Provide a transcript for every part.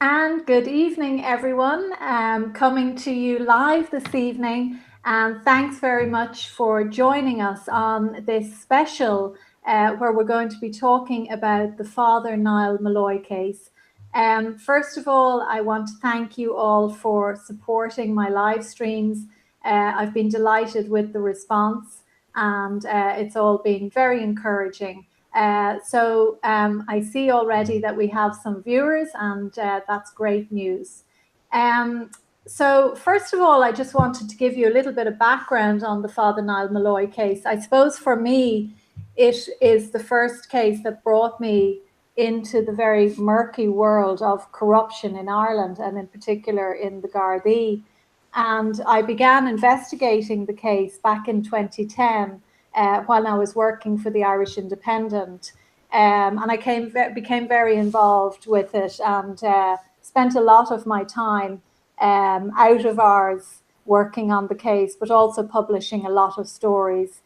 And good evening, everyone. Coming to you live this evening. And thanks very much for joining us on this special where we're going to be talking about the Fr Niall Molloy case. First of all, I want to thank you all for supporting my live streams. I've been delighted with the response, and it's all been very encouraging. I see already that we have some viewers, and that's great news. Um, so first of all, I just wanted to give you a little bit of background on the Fr Niall Molloy case. I suppose for me, it is the first case that brought me into the very murky world of corruption in Ireland, and in particular in the Gardaí. And I began investigating the case back in 2010 while I was working for the Irish Independent. And became very involved with it, and spent a lot of my time out of hours working on the case, but also publishing a lot of stories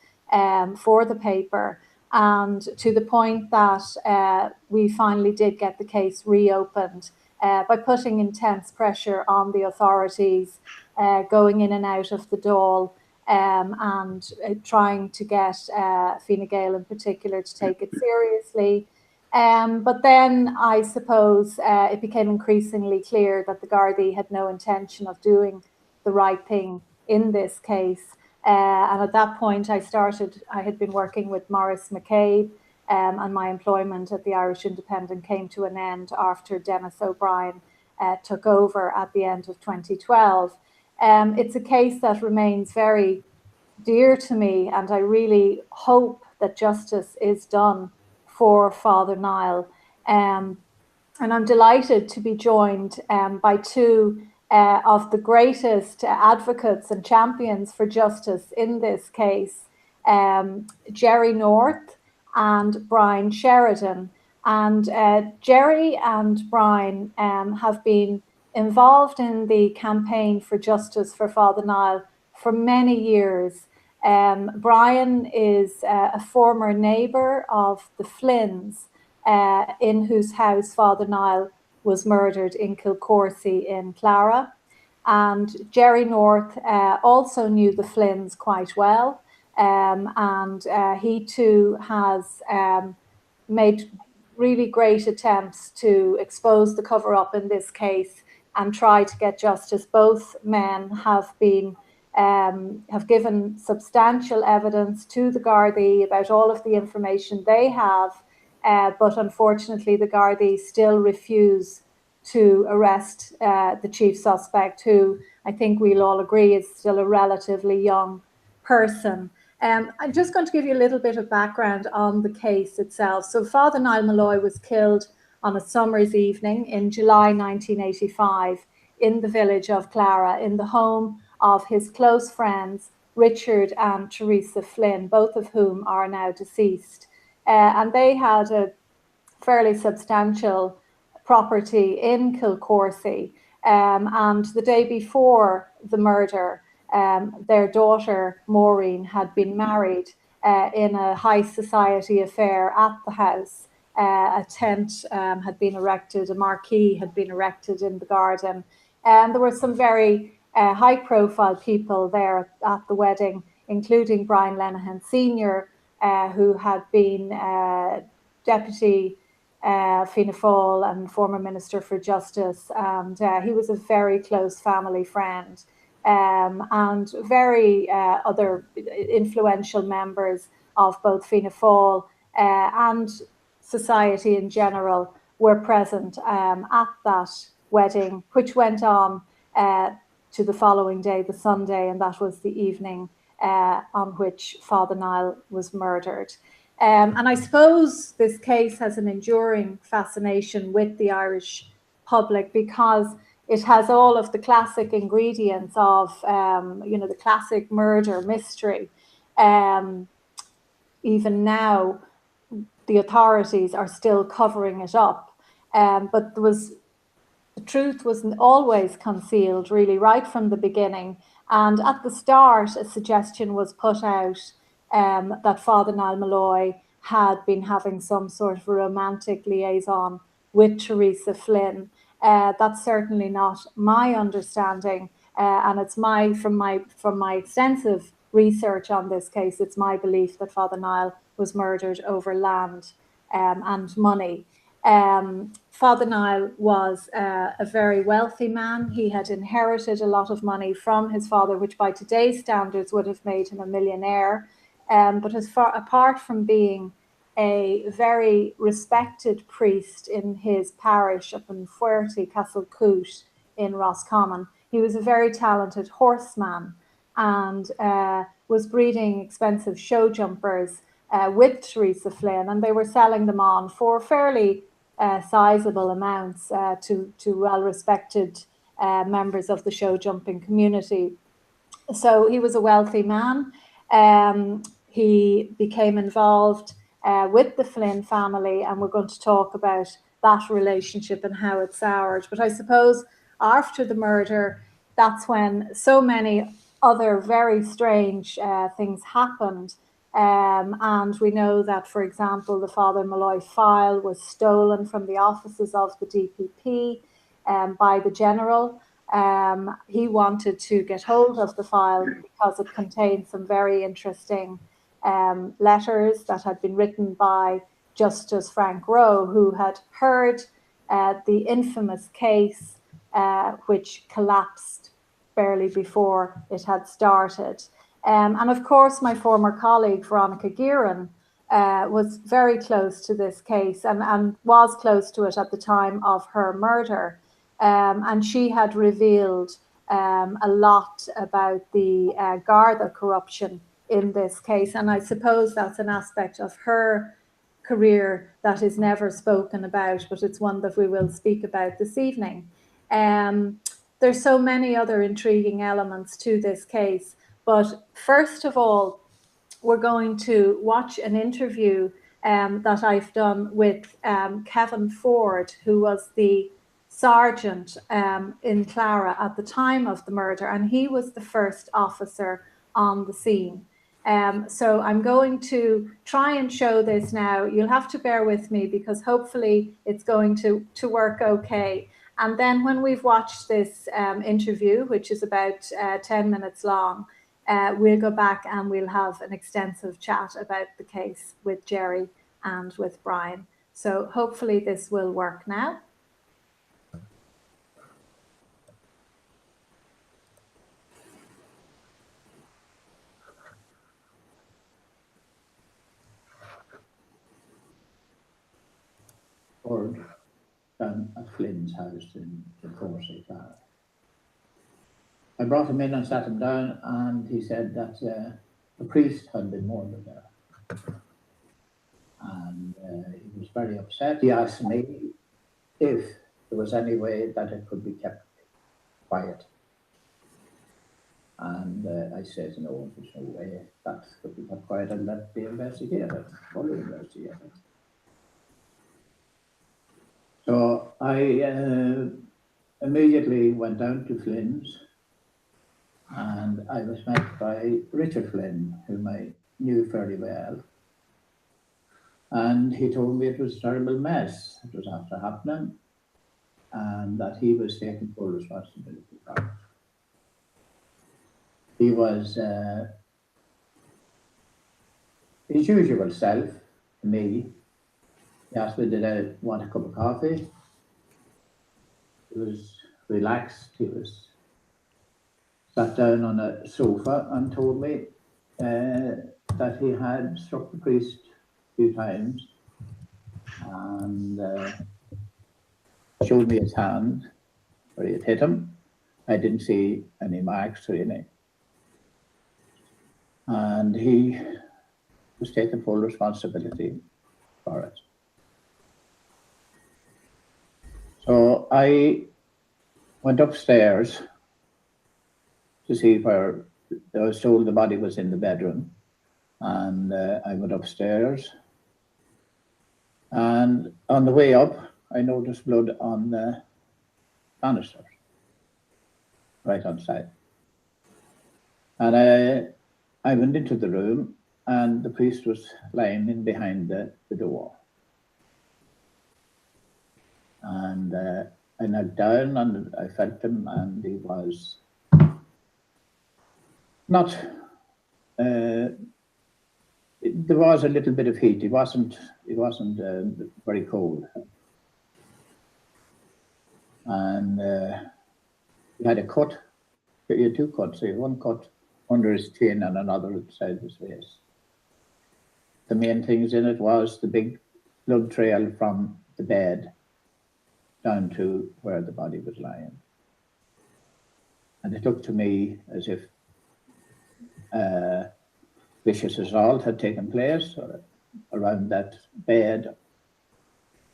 for the paper. And to the point that we finally did get the case reopened by putting intense pressure on the authorities, going in and out of the Dáil, and trying to get Fine Gael in particular to take it seriously. But then I suppose it became increasingly clear that the Gardaí had no intention of doing the right thing in this case. And at that point, I had been working with Maurice McCabe, and my employment at the Irish Independent came to an end after Dennis O'Brien took over at the end of 2012. It's a case that remains very dear to me, and I really hope that justice is done for Father Niall. And I'm delighted to be joined by two of the greatest advocates and champions for justice in this case, Jerry North and Brian Sheridan. And Jerry and Brian have been involved in the campaign for justice for Father Niall for many years. Brian is a former neighbour of the Flynns, in whose house Father Niall was murdered in Kilcorsie in Clara. And Jerry North also knew the Flynns quite well, and he too has made really great attempts to expose the cover-up in this case and try to get justice. Both men have given substantial evidence to the Gardaí about all of the information they have, but unfortunately the Gardaí still refuse to arrest the chief suspect, who I think we'll all agree is still a relatively young person. I'm just going to give you a little bit of background on the case itself. So Father Niall Molloy was killed on a summer's evening in July 1985 in the village of Clara, in the home of his close friends, Richard and Teresa Flynn, both of whom are now deceased. And they had a fairly substantial property in Kilcorsie. And the day before the murder, their daughter, Maureen, had been married in a high society affair at the house. A tent had been erected, a marquee had been erected in the garden. And there were some very high profile people there at the wedding, including Brian Lenihan Sr., who had been Deputy Fianna Fáil and former Minister for Justice. And he was a very close family friend. And very other influential members of both Fianna Fáil and society in general were present at that wedding, which went on to the following day, the Sunday, and that was the evening on which Father Niall was murdered. And I suppose this case has an enduring fascination with the Irish public because it has all of the classic ingredients of, the classic murder mystery. Even now, the authorities are still covering it up. But the truth was always concealed, really, right from the beginning. And at the start, a suggestion was put out that Father Niall Molloy had been having some sort of romantic liaison with Teresa Flynn. That's certainly not my understanding, and it's from my extensive research on this case, it's my belief that Father Niall was murdered over land and money. Father Niall was a very wealthy man. He had inherited a lot of money from his father, which by today's standards would have made him a millionaire. But apart from being a very respected priest in his parish up in Fuerte, Castlecoot in Roscommon, he was a very talented horseman and was breeding expensive show jumpers with Teresa Flynn, and they were selling them on for fairly sizable amounts to well-respected members of the show jumping community. So he was a wealthy man. He became involved with the Flynn family, and we're going to talk about that relationship and how it soured. But I suppose after the murder, that's when so many other very strange things happened. And we know that, for example, the Father Molloy file was stolen from the offices of the DPP by the General. He wanted to get hold of the file because it contained some very interesting letters that had been written by Justice Frank Rowe, who had heard the infamous case which collapsed barely before it had started. And of course, my former colleague, Veronica Guerin, was very close to this case and was close to it at the time of her murder. And she had revealed a lot about the Garda corruption in this case. And I suppose that's an aspect of her career that is never spoken about, but it's one that we will speak about this evening. There's so many other intriguing elements to this case. But first of all, we're going to watch an interview that I've done with Kevin Ford, who was the sergeant in Clara at the time of the murder, and he was the first officer on the scene. So I'm going to try and show this now. You'll have to bear with me because hopefully it's going to work okay. And then when we've watched this interview, which is about 10 minutes long, we'll go back and we'll have an extensive chat about the case with Jerry and with Brian. So hopefully this will work now. Ford down at Flynn's house in Forsey, Clara. I brought him in and sat him down, and he said that the priest had been murdered there. And he was very upset. He asked me if there was any way that it could be kept quiet. And I said, no, there's no way that could be kept quiet, and let be investigated, fully investigated. So I immediately went down to Flynn's, and I was met by Richard Flynn, whom I knew fairly well. And he told me it was a terrible mess. It was after happening, and that he was taking full responsibility for it. He was his usual self to me. He asked me, did I want a cup of coffee? He was relaxed. He was sat down on a sofa and told me that he had struck the priest a few times, and showed me his hand where he had hit him. I didn't see any marks really. And he was taking full responsibility for it. So I went upstairs to see where I was told the body was in the bedroom. And I went upstairs. And on the way up, I noticed blood on the banisters, right on side. And I went into the room, and the priest was lying in behind the door. And I knelt down and I felt him, and he was not. There was a little bit of heat. He wasn't. He wasn't very cold, and he had a cut. He had two cuts. He had one cut under his chin and another outside his face. The main things in it was the big blood trail from the bed down to where the body was lying. And it looked to me as if vicious assault had taken place around that bed.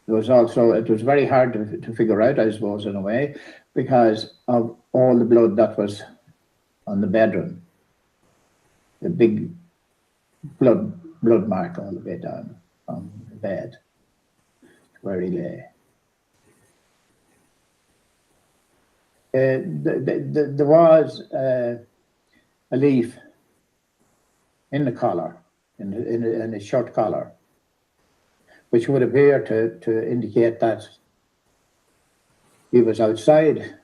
It was very hard to figure out, I suppose, in a way, because of all the blood that was on the bedroom. The big blood mark all the way down from the bed where he lay. There was a leaf in the collar, in a short collar, which would appear to indicate that he was outside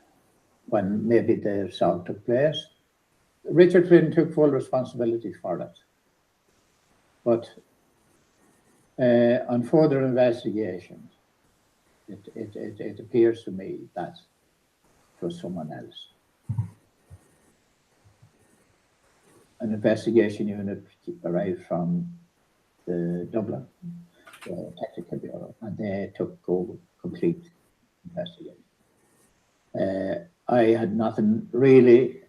when maybe the assault took place. Richard Flynn took full responsibility for it. But on further investigations, it appears to me that it was someone else. An investigation unit arrived from the Dublin Technical Bureau, and they took over complete investigation. I had nothing really,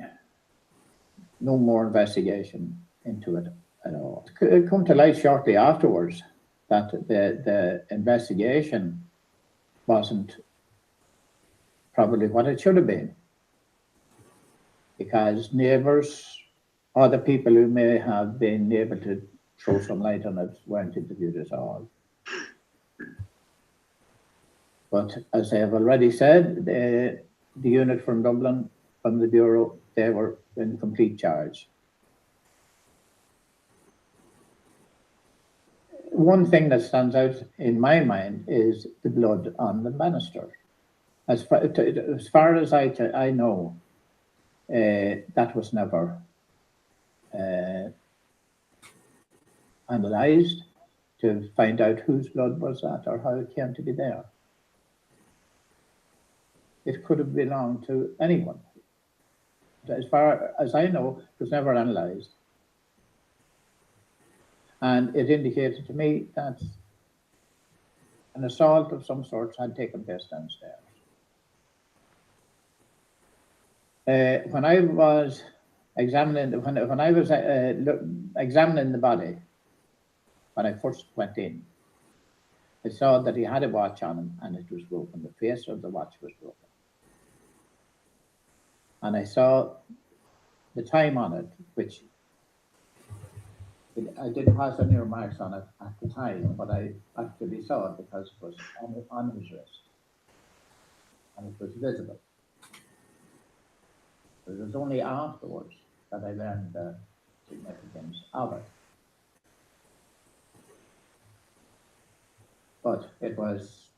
no more investigation into it at all. It come to light shortly afterwards that the investigation wasn't probably what it should have been, because neighbours, other people who may have been able to throw some light on it, weren't interviewed at all. But as I have already said, the unit from Dublin, from the Bureau, they were in complete charge. One thing that stands out in my mind is the blood on the banister. As far as I know, that was never analysed to find out whose blood was that or how it came to be there. It could have belonged to anyone. As far as I know, it was never analysed. And it indicated to me that an assault of some sort had taken place downstairs. When I was examining, when I was examining the body, when I first went in, I saw that he had a watch on him and it was broken. The face of the watch was broken. And I saw the time on it, which I didn't have any remarks on it at the time, but I actually saw it because it was on his wrist and it was visible. It was only afterwards that I learned the significance of it. But it was,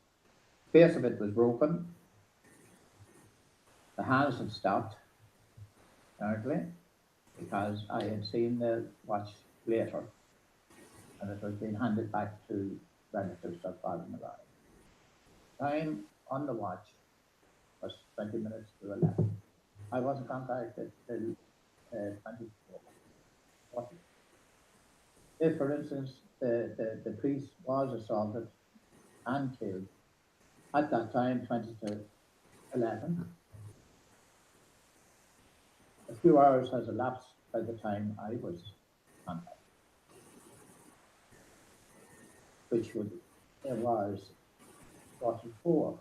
the face of it was broken. The hands had stopped, apparently, because I had seen the watch later, and it was being handed back to relatives that hadn't arrived. Time on the watch was 20 minutes to 11. I wasn't contacted till 24. If, for instance, the priest was assaulted and killed at that time, 20 to 11, a few hours has elapsed by the time I was contacted, which was 44.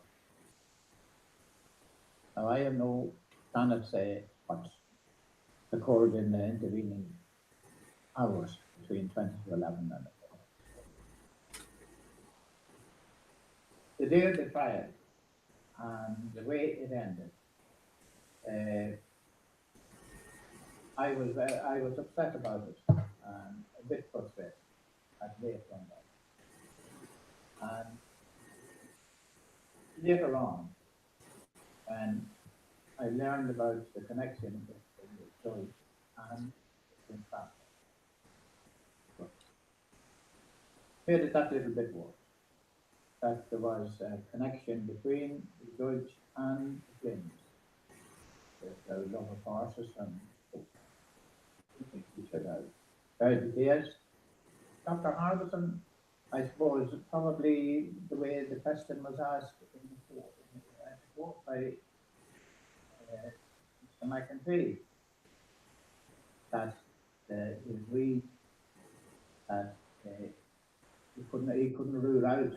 Now, I have cannot say what occurred in the intervening hours between 20 to 11 and the day of the trial and the way it ended. I was upset about it and a bit frustrated at the way it turned out. And later on, when I learned about the connection between the judge and the traffic. Made it that little bit worse, that there was a connection between the judge and the claimants. Their love of horses and I think we should have heard the case. Dr. Harbison, I suppose, probably the way the question was asked in the court by Mr. McEntee, that he agreed that he couldn't rule out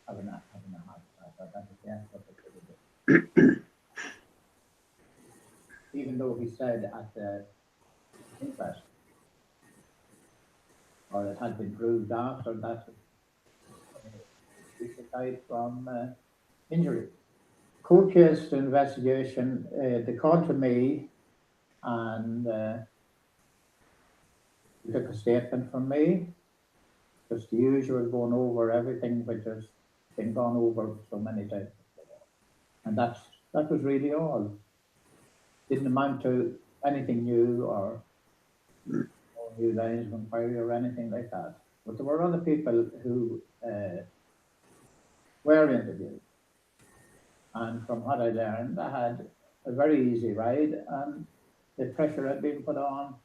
having a heart attack. That is the answer that they did. Even though he said at the inquest, or it had been proved after that he died from injury. Court case investigation, they called to me and took a statement from me, just the usual going over everything which has been gone over so many times before. And that was really all. Didn't amount to anything new or new lines of inquiry or anything like that. But there were other people who were interviewed. And from what I learned, I had a very easy ride and the pressure had been put on.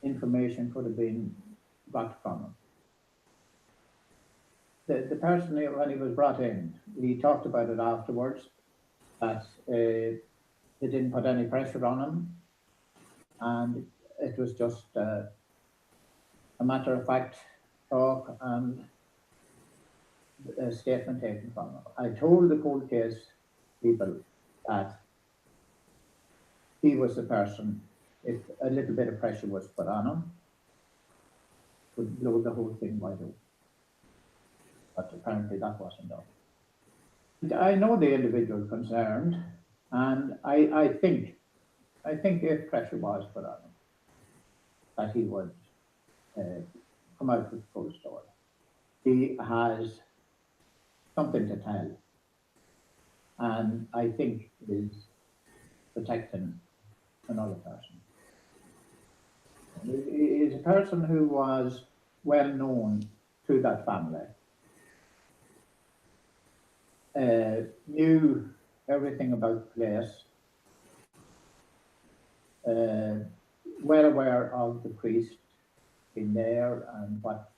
Information could have been got from him. The person, when he was brought in, he talked about it afterwards, that they didn't put any pressure on him, and it was just a matter of fact talk and a statement taken from him. I told the cold case people that he was the person, if a little bit of pressure was put on him, would blow the whole thing wide open. But apparently that wasn't done. I know the individual concerned, and I think if pressure was put on him, that he would come out with the full story. He has something to tell, and I think is protecting another person. He is a person who was well known to that family, knew everything about the place, well aware of the priest in there and what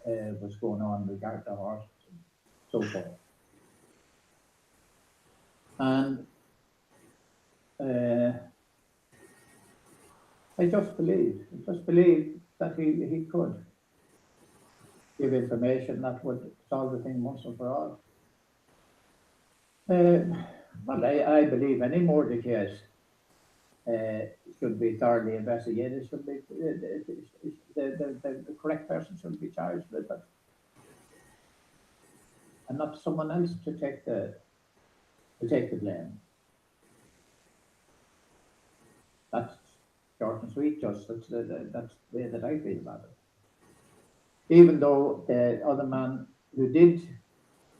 was going on regarding the horses and so forth. And I just believed that he could give information that would solve the thing once and for all. Well, I believe any murder case should be thoroughly investigated. Should be the correct person should be charged with it, and not someone else to take the blame. That's short and sweet. Just that's the way that I feel about it. Even though the other man who did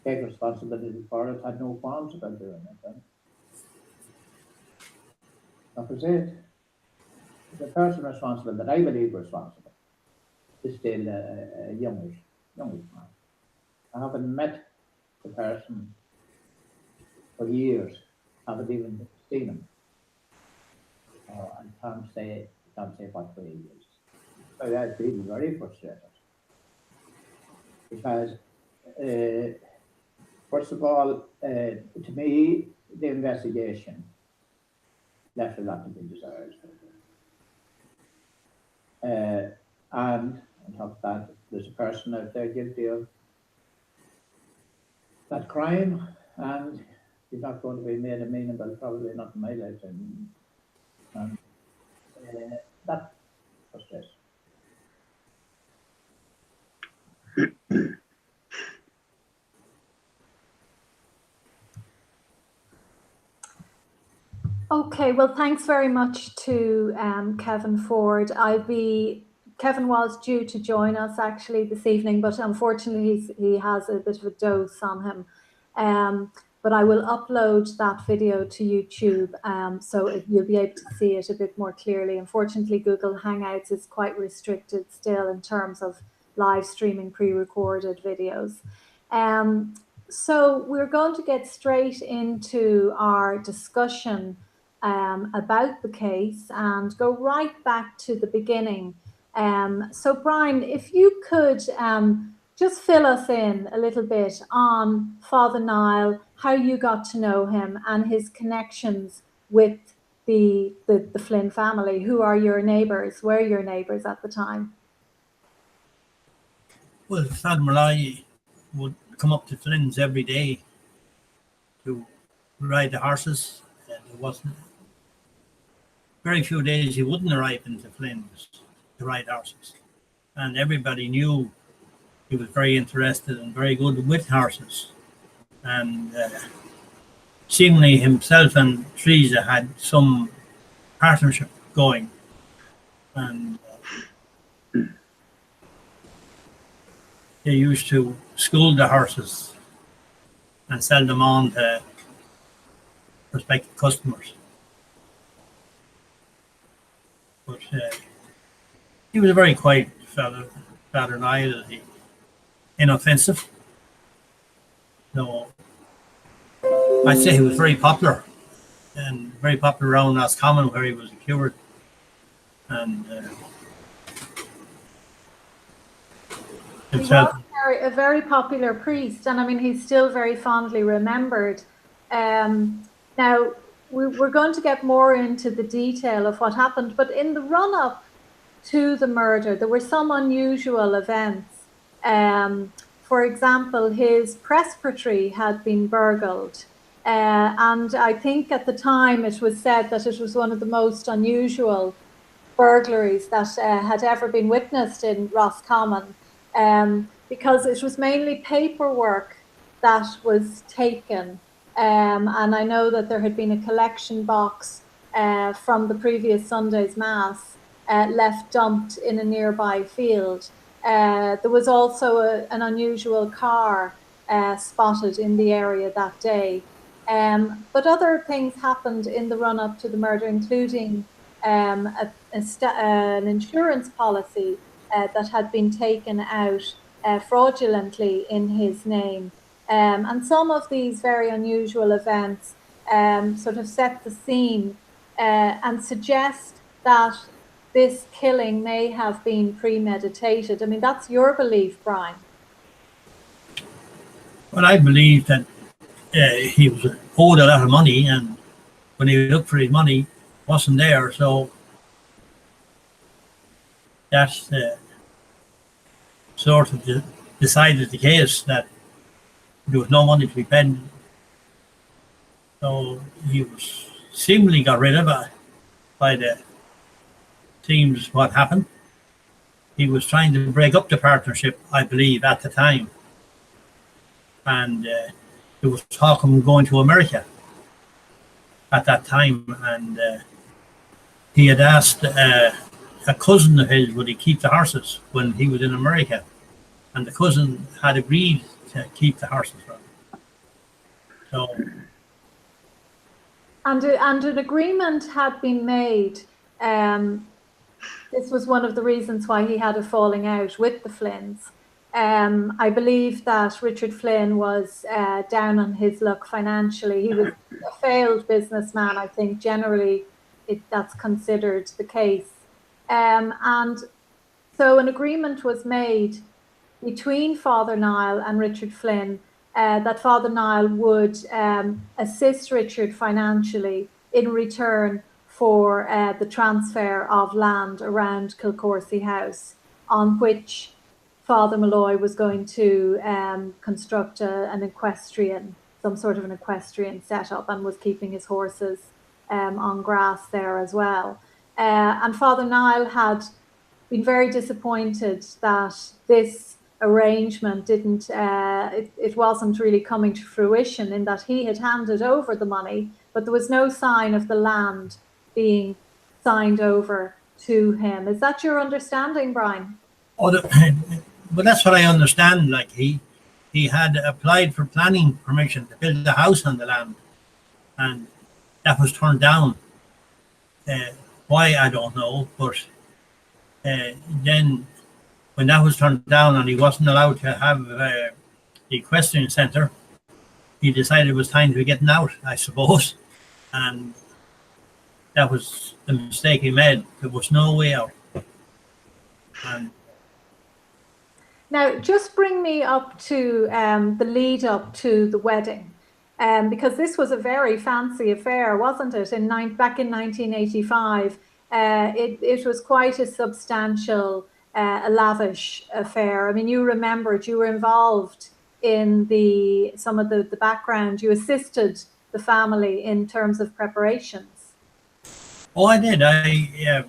take responsibility for it had no qualms about doing it. That was it. The person responsible that I believe responsible is still a youngish man. I haven't met the person for years. I haven't even seen him. I can't say what way he is. But I feel very frustrated because, first of all, to me, the investigation left a lot to be desired. And on top of that, there's a person out there guilty of that crime, and he's not going to be made amenable, probably not in my lifetime. And that frustrates. Okay, well, thanks very much to Kevin Ford. Kevin was due to join us actually this evening, but unfortunately he has a bit of a dose on him. but I will upload that video to YouTube, so you'll be able to see it a bit more clearly. Unfortunately, Google Hangouts is quite restricted still in terms of live streaming pre-recorded videos. So we're going to get straight into our discussion about the case and go right back to the beginning. So Brian, if you could just fill us in a little bit on Father Niall, how you got to know him and his connections with the Flynn family. Who are your neighbours? Were your neighbours at the time? Well, Fr Molloy would come up to Flynn's every day to ride the horses. There wasn't very few days he wouldn't arrive into Flynn's to ride horses. And everybody knew he was very interested and very good with horses. And seemingly himself and Teresa had some partnership going. And they used to school the horses and sell them on to prospective customers. But he was a very quiet fellow, Father Niall, inoffensive. So I'd say he was very popular, and very popular around Roscommon where he was a curate. And himself. He was a very popular priest, and I mean, he's still very fondly remembered. Now, we're going to get more into the detail of what happened, but in the run-up to the murder, there were some unusual events. For example, his presbytery had been burgled, and I think at the time it was said that it was one of the most unusual burglaries that had ever been witnessed in Roscommon, because it was mainly paperwork that was taken. And I know that there had been a collection box from the previous Sunday's Mass left dumped in a nearby field. There was also an unusual car spotted in the area that day. But other things happened in the run-up to the murder, including an insurance policy that had been taken out fraudulently in his name. And some of these very unusual events sort of set the scene and suggest that this killing may have been premeditated. I mean, that's your belief, Brian. Well, I believe that he was owed a lot of money, and when he looked for his money, wasn't there. So that's sort of decided the case that there was no money to be paid. So he was seemingly got rid of it by the seems what happened. He was trying to break up the partnership, I believe, at the time. And there was talk of him going to America at that time. And he had asked a cousin of his, would he keep the horses when he was in America? And the cousin had agreed to keep the horses for him. So, and an agreement had been made. This was one of the reasons why he had a falling out with the Flynns. I believe that Richard Flynn was down on his luck financially. He was a failed businessman, I think generally that's considered the case. And so an agreement was made between Father Niall and Richard Flynn that Father Niall would assist Richard financially in return for the transfer of land around Kilcorsey House, on which Father Molloy was going to construct an equestrian, some sort of an equestrian setup, and was keeping his horses on grass there as well. And Father Niall had been very disappointed that this arrangement didn't, it wasn't really coming to fruition, in that he had handed over the money, but there was no sign of the land being signed over to him. Is that your understanding, Brian? but that's what I understand. Like he he had applied for planning permission to build a house on the land, and that was turned down. Why, I don't know, but then when that was turned down and he wasn't allowed to have the equestrian centre, he decided it was time to be getting out, I suppose, and that was the mistake he made. There was no way out. And now, just bring me up to the lead up to the wedding, because this was a very fancy affair, wasn't it? Back in 1985, it was quite a substantial, a lavish affair. I mean, you remember it. You were involved in some of the background. You assisted the family in terms of preparations. Oh, I did. I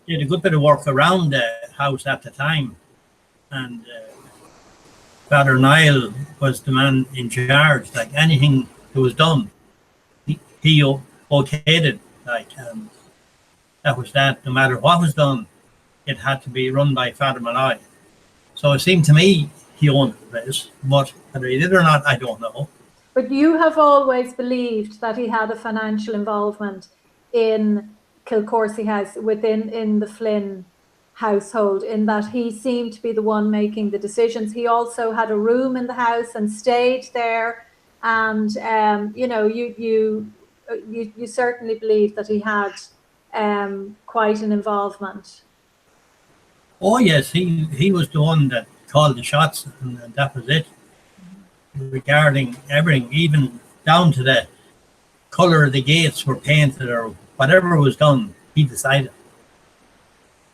did a good bit of work around the house at the time, and Fr Niall was the man in charge. Like anything that was done, he okayed it. Like that was that. No matter what was done, it had to be run by Fr Molloy. So it seemed to me he owned the place, but whether he did or not, I don't know. But you have always believed that he had a financial involvement in Kilcorsey House, in the Flynn household, in that he seemed to be the one making the decisions. He also had a room in the house and stayed there, and you certainly believe that he had quite an involvement. Oh yes, he was the one that called the shots, and that was it. Regarding everything, even down to the colour of the gates were painted or whatever was done, he decided.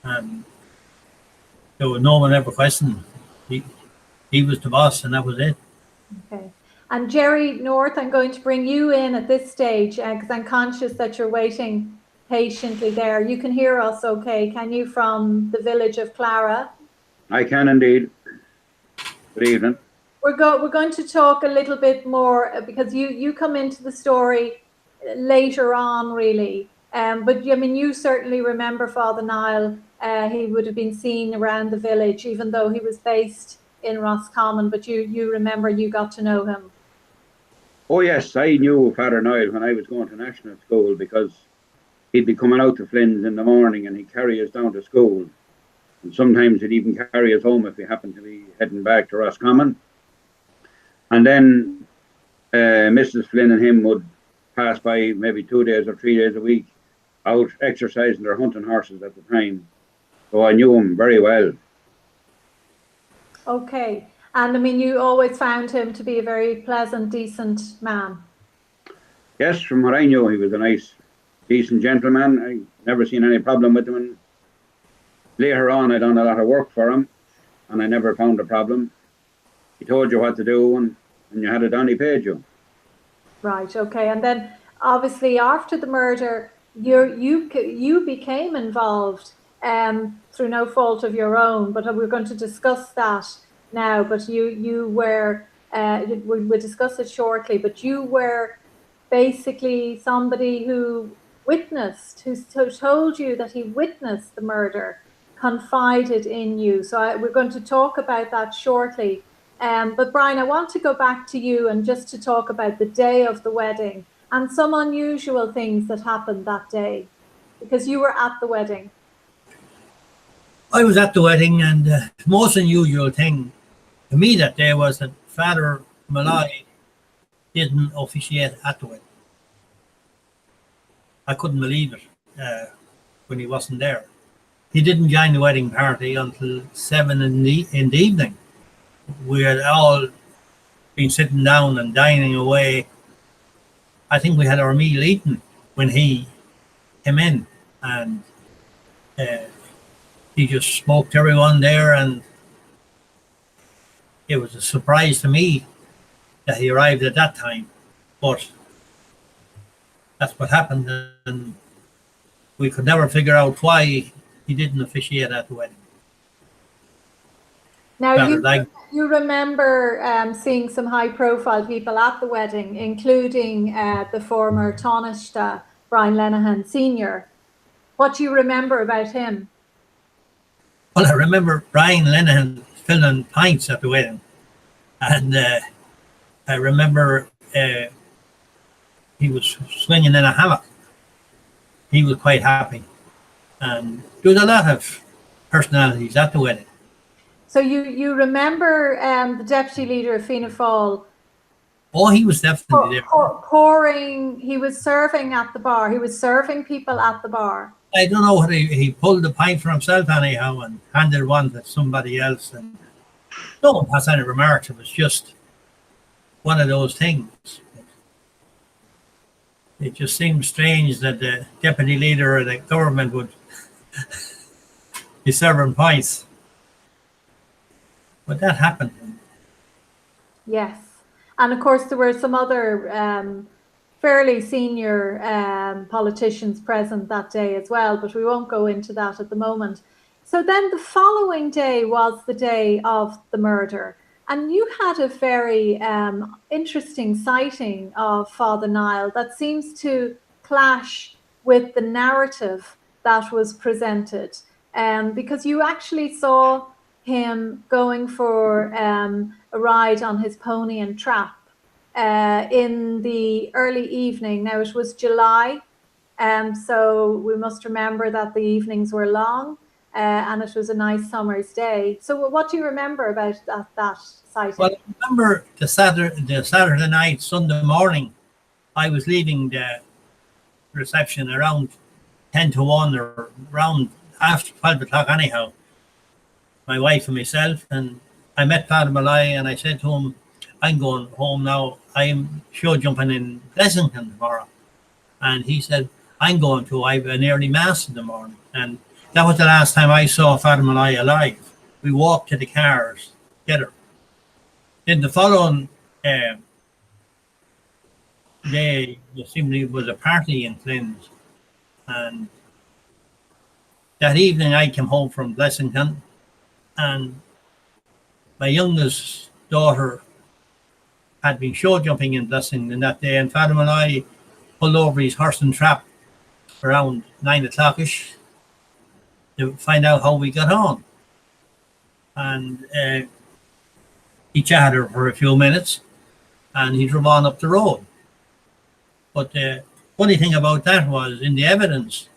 And there was no one ever questioned. He was the boss, and that was it. Okay. And Jerry North, I'm going to bring you in at this stage because I'm conscious that you're waiting patiently there. You can hear us okay, can you, from the village of Clara? I can indeed. Good evening. We're going to talk a little bit more because you come into the story later on, really. But I mean, you certainly remember Father Niall. He would have been seen around the village, even though he was based in Roscommon. But you remember, you got to know him. Oh yes, I knew Fr Niall when I was going to national school, because he'd be coming out to Flynn's in the morning and he'd carry us down to school. And sometimes he'd even carry us home if we happened to be heading back to Roscommon. And then Mrs. Flynn and him would pass by maybe 2 days or 3 days a week out exercising their hunting horses at the time. So I knew him very well. Okay. And I mean, you always found him to be a very pleasant, decent man. Yes, from what I knew, he was a nice, decent gentleman. I never seen any problem with him. And later on, I done a lot of work for him, and I never found a problem. He told you what to do, and when you had it done, he paid you. Right. Okay. And then, obviously, after the murder, you became involved through no fault of your own. But we're going to discuss that now. But you were. We'll discuss it shortly. But you were basically somebody who witnessed, who told you that he witnessed the murder, confided in you. So we're going to talk about that shortly. But Brian, I want to go back to you and just to talk about the day of the wedding and some unusual things that happened that day, because you were at the wedding. I was at the wedding, and the most unusual thing to me that day was that Fr Molloy didn't officiate at the wedding. I couldn't believe it when he wasn't there. He didn't join the wedding party until 7 in the evening. We had all been sitting down and dining away. I think we had our meal eaten when he came in, and he just spoke to everyone there, and it was a surprise to me that he arrived at that time, but that's what happened, and we could never figure out why he didn't officiate at the wedding. Now, you remember seeing some high-profile people at the wedding, including the former Taoiseach, Brian Lenihan Sr. What do you remember about him? Well, I remember Brian Lenihan's filling pints at the wedding. And I remember he was swinging in a hammock. He was quite happy. And there was a lot of personalities at the wedding. So you remember the deputy leader of Fianna Fáil? Oh, he was definitely there. Pouring, he was serving at the bar. He was serving people at the bar. I don't know what he pulled the pint for himself anyhow and handed one to somebody else. And no one has any remarks. It was just one of those things. It just seemed strange that the deputy leader of the government would be serving pints. But that happened. Yes. And of course, there were some other fairly senior politicians present that day as well, but we won't go into that at the moment. So then the following day was the day of the murder. And you had a very interesting sighting of Father Niall that seems to clash with the narrative that was presented, because you actually saw him going for a ride on his pony and trap in the early evening. Now it was July, so we must remember that the evenings were long, and it was a nice summer's day. So what do you remember about that sighting? Well, I remember the Saturday night, Sunday morning, I was leaving the reception around 10 to 1 or around after 12 o'clock anyhow. My wife and myself, and I met Fr Molloy and I said to him, I'm going home now. I'm show jumping in Blessington tomorrow. And he said, I'm going to. I have an early mass in the morning. And that was the last time I saw Fr Molloy alive. We walked to the cars together. Then the following day, there seemingly was a party in Flins. And that evening I came home from Blessington, and my youngest daughter had been show jumping in Blessington that day, and Fr Molloy pulled over his horse and trap around 9 o'clock-ish to find out how we got on. And he chatted her for a few minutes, and he drove on up the road. But the funny thing about that was, in the evidence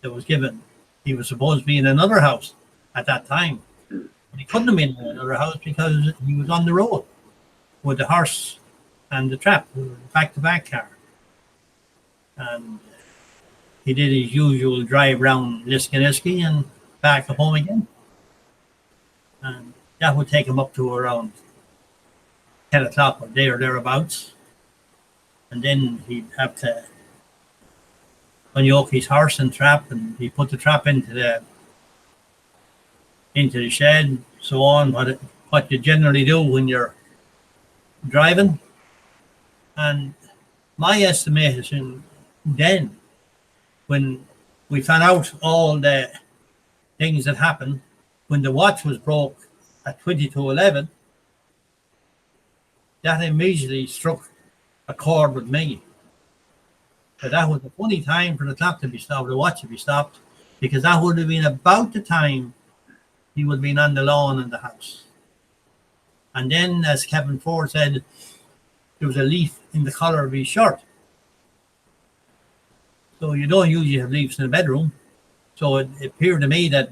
that was given, he was supposed to be in another house at that time. But he couldn't have been in another house because he was on the road with the horse and the trap, back-to-back car. And he did his usual drive round Liskiniski and back home again. And that would take him up to around 10 o'clock or thereabouts. And then he'd have to unyoke his horse and trap, and he put the trap into the shed, so on, what you generally do when you're driving. And my estimation then, when we found out all the things that happened, when the watch was broke at 20 to 11, that immediately struck a chord with me. But that was a funny time for the clock to be stopped, the watch to be stopped, because that would have been about the time he would have been on the lawn in the house. And then, as Kevin Ford said, there was a leaf in the collar of his shirt. So you don't usually have leaves in the bedroom. So it appeared to me that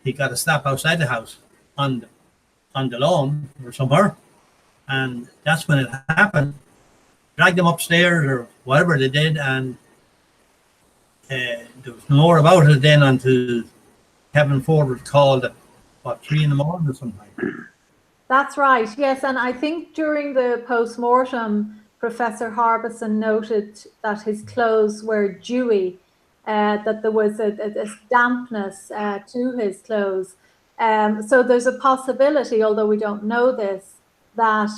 he got a stop outside the house on the lawn or somewhere. And that's when it happened. Dragged him upstairs or whatever they did, and there was no more about it then until Kevin Ford was called at 3 in the morning or something. That's right, yes. And I think during the post-mortem, Professor Harbison noted that his clothes were dewy, that there was a dampness to his clothes. So there's a possibility, although we don't know this, that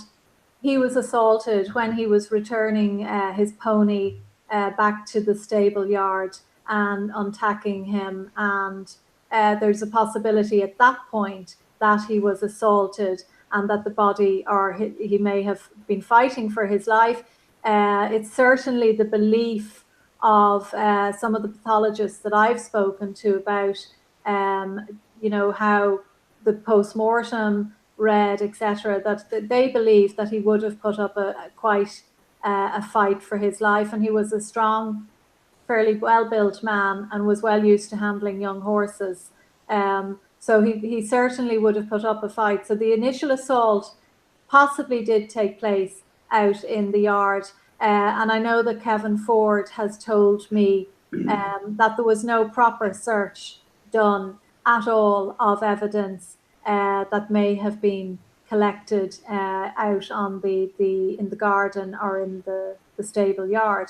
he was assaulted when he was returning his pony back to the stable yard and untacking him. And there's a possibility at that point that he was assaulted and that the body, or he may have been fighting for his life. It's certainly the belief of some of the pathologists that I've spoken to about, how the post-mortem read, etc., that they believed that he would have put up quite a fight for his life, and he was a strong, fairly well-built man and was well used to handling young horses. So he certainly would have put up a fight. So the initial assault possibly did take place out in the yard. And I know that Kevin Ford has told me that there was no proper search done at all of evidence that may have been collected out on in the garden or in the stable yard.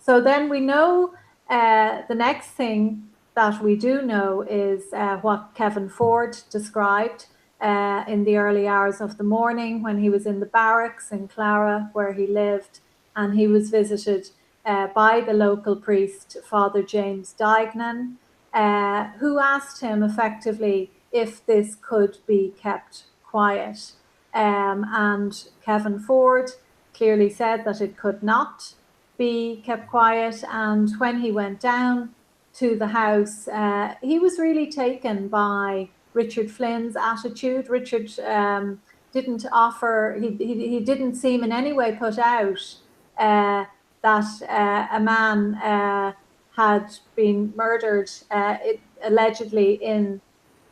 So then we know the next thing that we do know is what Kevin Ford described in the early hours of the morning when he was in the barracks in Clara where he lived, and he was visited by the local priest, Father James Dignan, who asked him effectively if this could be kept quiet. And Kevin Ford clearly said that it could not be kept quiet. And when he went down to the house, he was really taken by Richard Flynn's attitude. Richard didn't offer, he didn't seem in any way put out that a man had been murdered allegedly in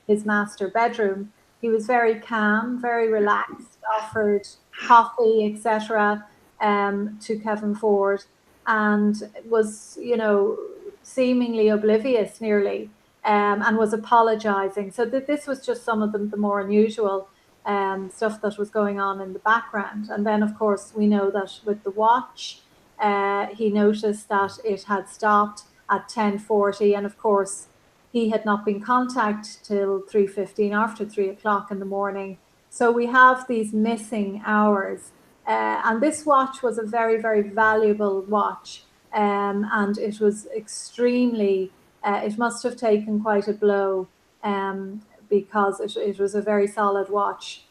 his master bedroom. He was very calm, very relaxed, offered coffee, etc., to Kevin Ford, and was, seemingly oblivious nearly, and was apologising. So this was just some of the more unusual stuff that was going on in the background. And then, of course, we know that with the watch, he noticed that it had stopped at 10:40, and of course, he had not been contacted till 3:15, after 3 o'clock in the morning. So we have these missing hours. And this watch was a very, very valuable watch. And it was extremely, it must have taken quite a blow because it was a very solid watch.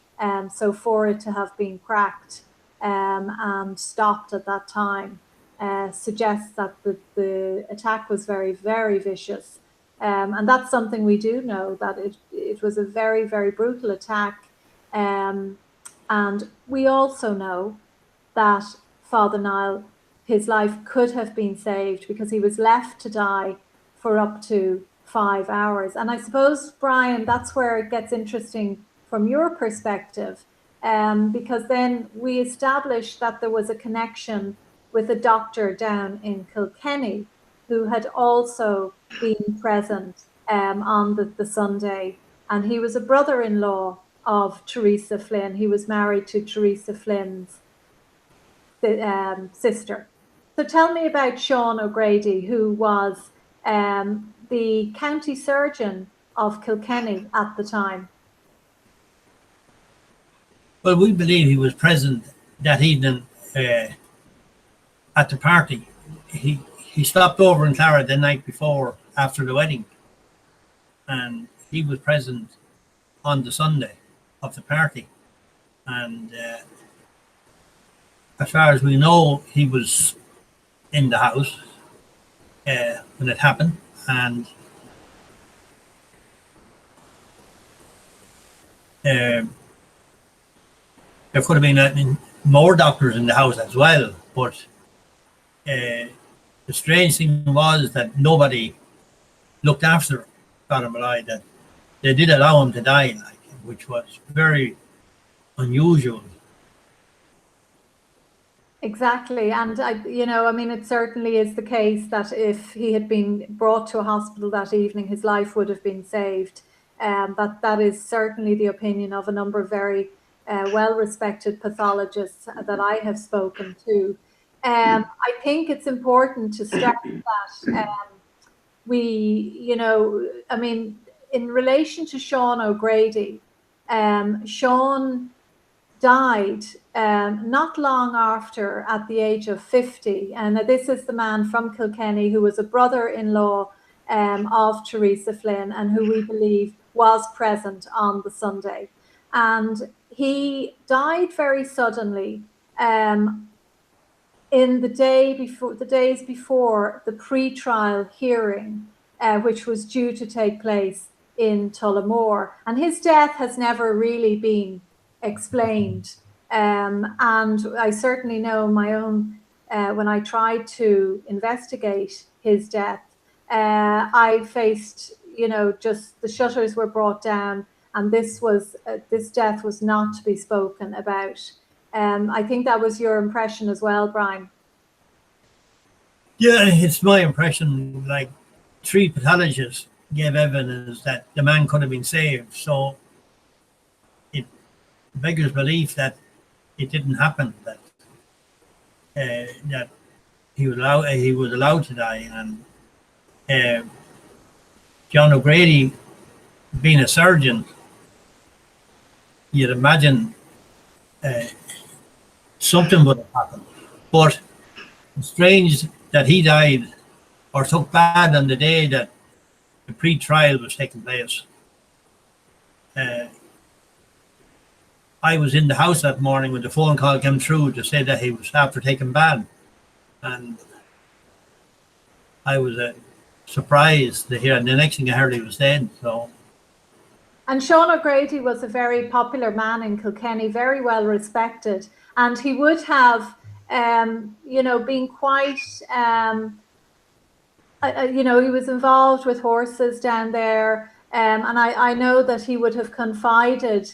So for it to have been cracked and stopped at that time suggests that the attack was very, very vicious. And that's something we do know, that it was a very, very brutal attack. And we also know that Father Niall, his life could have been saved because he was left to die for up to 5 hours. And I suppose, Brian, that's where it gets interesting from your perspective, because then we established that there was a connection with a doctor down in Kilkenny who had also been present on the Sunday. And he was a brother-in-law of Teresa Flynn. He was married to Teresa Flynn's sister. So tell me about Sean O'Grady, who was the county surgeon of Kilkenny at the time. Well, we believe he was present that evening at the party. He stopped over in Clara the night before, after the wedding, and he was present on the Sunday of the party. And as far as we know, he was in the house when it happened, and there could have been more doctors in the house as well, but the strange thing was that nobody looked after Fr Molloy, that they did allow him to die, which was very unusual. Exactly. And it certainly is the case that if he had been brought to a hospital that evening, his life would have been saved. That is certainly the opinion of a number of very well-respected pathologists that I have spoken to. I think it's important to stress that in relation to Sean O'Grady, Sean died not long after, at the age of 50. And this is the man from Kilkenny who was a brother-in-law of Teresa Flynn, and who we believe was present on the Sunday. And he died very suddenly in the days before the pre-trial hearing, which was due to take place in Tullamore, and his death has never really been explained. And I certainly know my own, when I tried to investigate his death, I faced, just the shutters were brought down, and this death was not to be spoken about. I think that was your impression as well, Brian. Yeah, it's my impression. Like 3 pathologists gave evidence that the man could have been saved. So it beggars belief that it didn't happen. That he was allowed to die, and John O'Grady, being a surgeon, you'd imagine something would have happened. But it's strange that he died or took bad on the day that the pre-trial was taking place. I was in the house that morning when the phone call came through to say that he was after taking bad, and I was surprised to hear. And the next thing I heard, he was dead. So. And Sean O'Grady was a very popular man in Kilkenny, very well respected, and he would have, been quite, he was involved with horses down there, and I know that he would have confided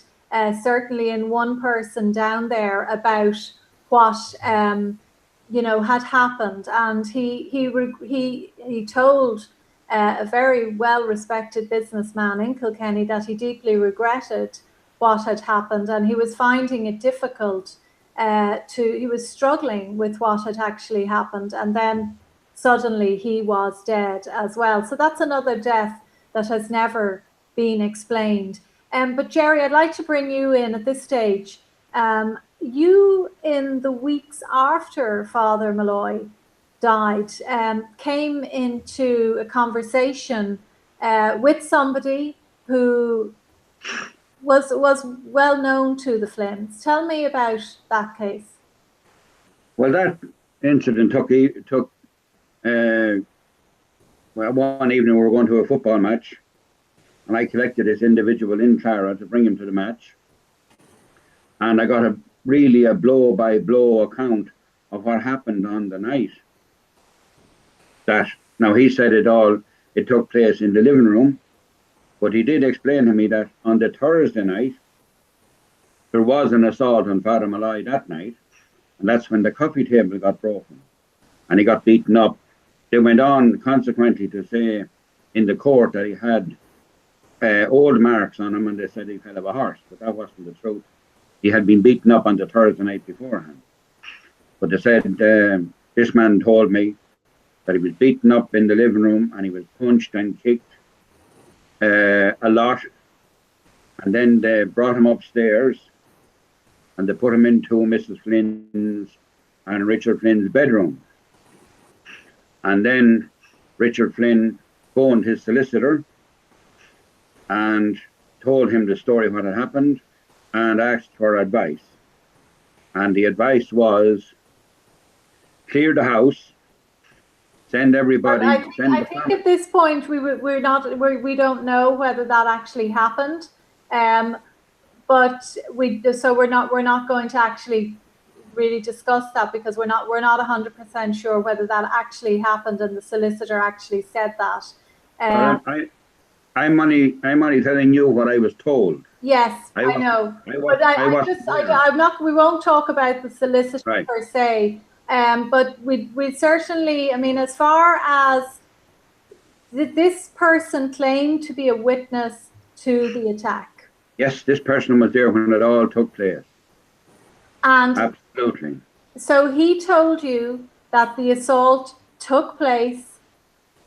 certainly in one person down there about what had happened, and he told a very well-respected businessman in Kilkenny that he deeply regretted what had happened, and he was finding it difficult he was struggling with what had actually happened, and then suddenly he was dead as well. So that's another death that has never been explained. But Jerry, I'd like to bring you in at this stage. You, in the weeks after Father Molloy died, came into a conversation with somebody who was well known to the Flynns. Tell me about that case. Well, that incident took one evening we were going to a football match, and I collected this individual in Clara to bring him to the match, and I got a blow-by-blow account of what happened on the night. Now he said it took place in the living room, but he did explain to me that on the Thursday night, there was an assault on Father Molloy that night, and that's when the coffee table got broken, and he got beaten up. They went on consequently to say in the court that he had old marks on him, and they said he fell off a horse, but that wasn't the truth. He had been beaten up on the Thursday night beforehand. But they said, this man told me that he was beaten up in the living room and he was punched and kicked a lot, and then they brought him upstairs and they put him into Mrs. Flynn's and Richard Flynn's bedroom. And then Richard Flynn phoned his solicitor and told him the story of what had happened and asked for advice. And the advice was clear the house, send everybody. I think at this point we don't know whether that actually happened, but we're not going to actually really discuss that because we're not 100% sure whether that actually happened and the solicitor actually said that. I'm only telling you what I was told. Yes, I know. We won't talk about the solicitor per se. But we certainly, I mean, as far as this person claimed to be a witness to the attack. Yes, this person was there when it all took place. And absolutely. So he told you that the assault took place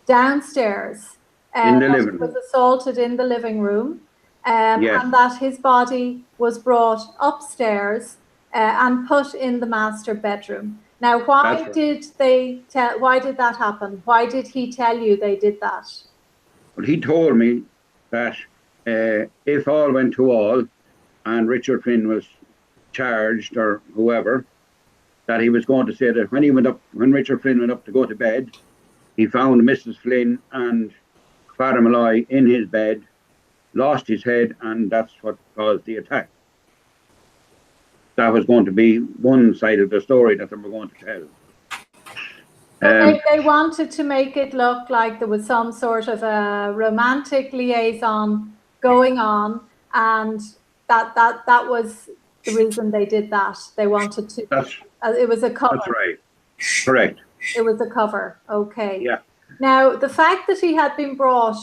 downstairs. In the living room. He was assaulted in the living room. Yes. And that his body was brought upstairs and put in the master bedroom. Now, why did that happen? Why did he tell you they did that? Well, he told me that if all went to all and Richard Flynn was charged or whoever, that he was going to say that when Richard Flynn went up to go to bed, he found Mrs. Flynn and Father Molloy in his bed lost his head, and that's what caused the attack. That was going to be one side of the story that they were going to tell. So they wanted to make it look like there was some sort of a romantic liaison going on, and that was the reason they did that. They wanted to. It was a cover. That's right. Correct. It was a cover. Okay. Yeah. Now the fact that he had been brought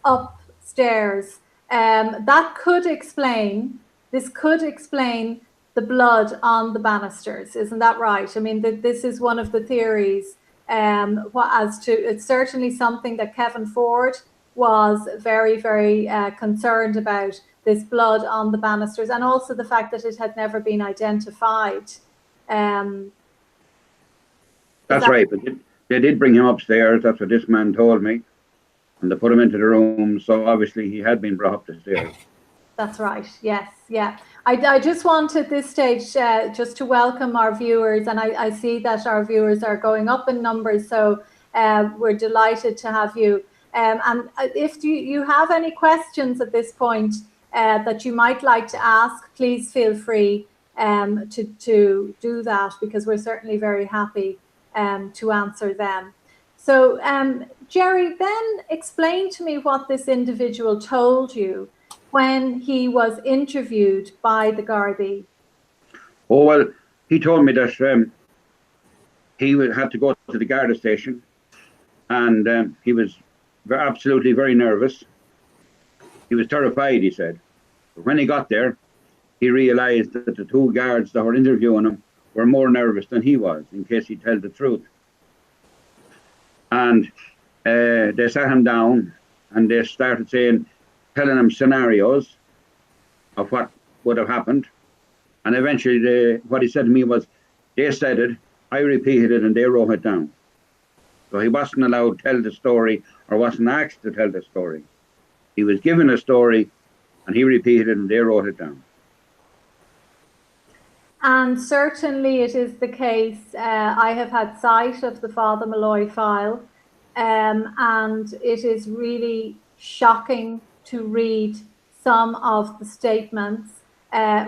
upstairs, that could explain. This could explain the blood on the banisters, isn't that right? I mean, this is one of the theories. It's certainly something that Kevin Ford was very, very concerned about, this blood on the banisters, and also the fact that it had never been identified. That's right, but they did bring him upstairs. That's what this man told me, and they put him into the room. So obviously he had been brought up the stairs. That's right. Yes, yeah. I just want at this stage just to welcome our viewers, and I see that our viewers are going up in numbers, so we're delighted to have you. And if you have any questions at this point that you might like to ask, please feel free to do that, because we're certainly very happy to answer them. So Jerry, then explain to me what this individual told you when he was interviewed by the Gardaí. Oh, well, he told me that he had to go to the Garda station, and he was absolutely very nervous. He was terrified, he said. But when he got there, he realised that the two guards that were interviewing him were more nervous than he was, in case he told the truth. And they sat him down, and they started telling him scenarios of what would have happened. And eventually what he said to me was, they said it, I repeated it, and they wrote it down. So he wasn't allowed to tell the story, or wasn't asked to tell the story. He was given a story, and he repeated it, and they wrote it down. And certainly it is the case. I have had sight of the Father Molloy file, and it is really shocking to read some of the statements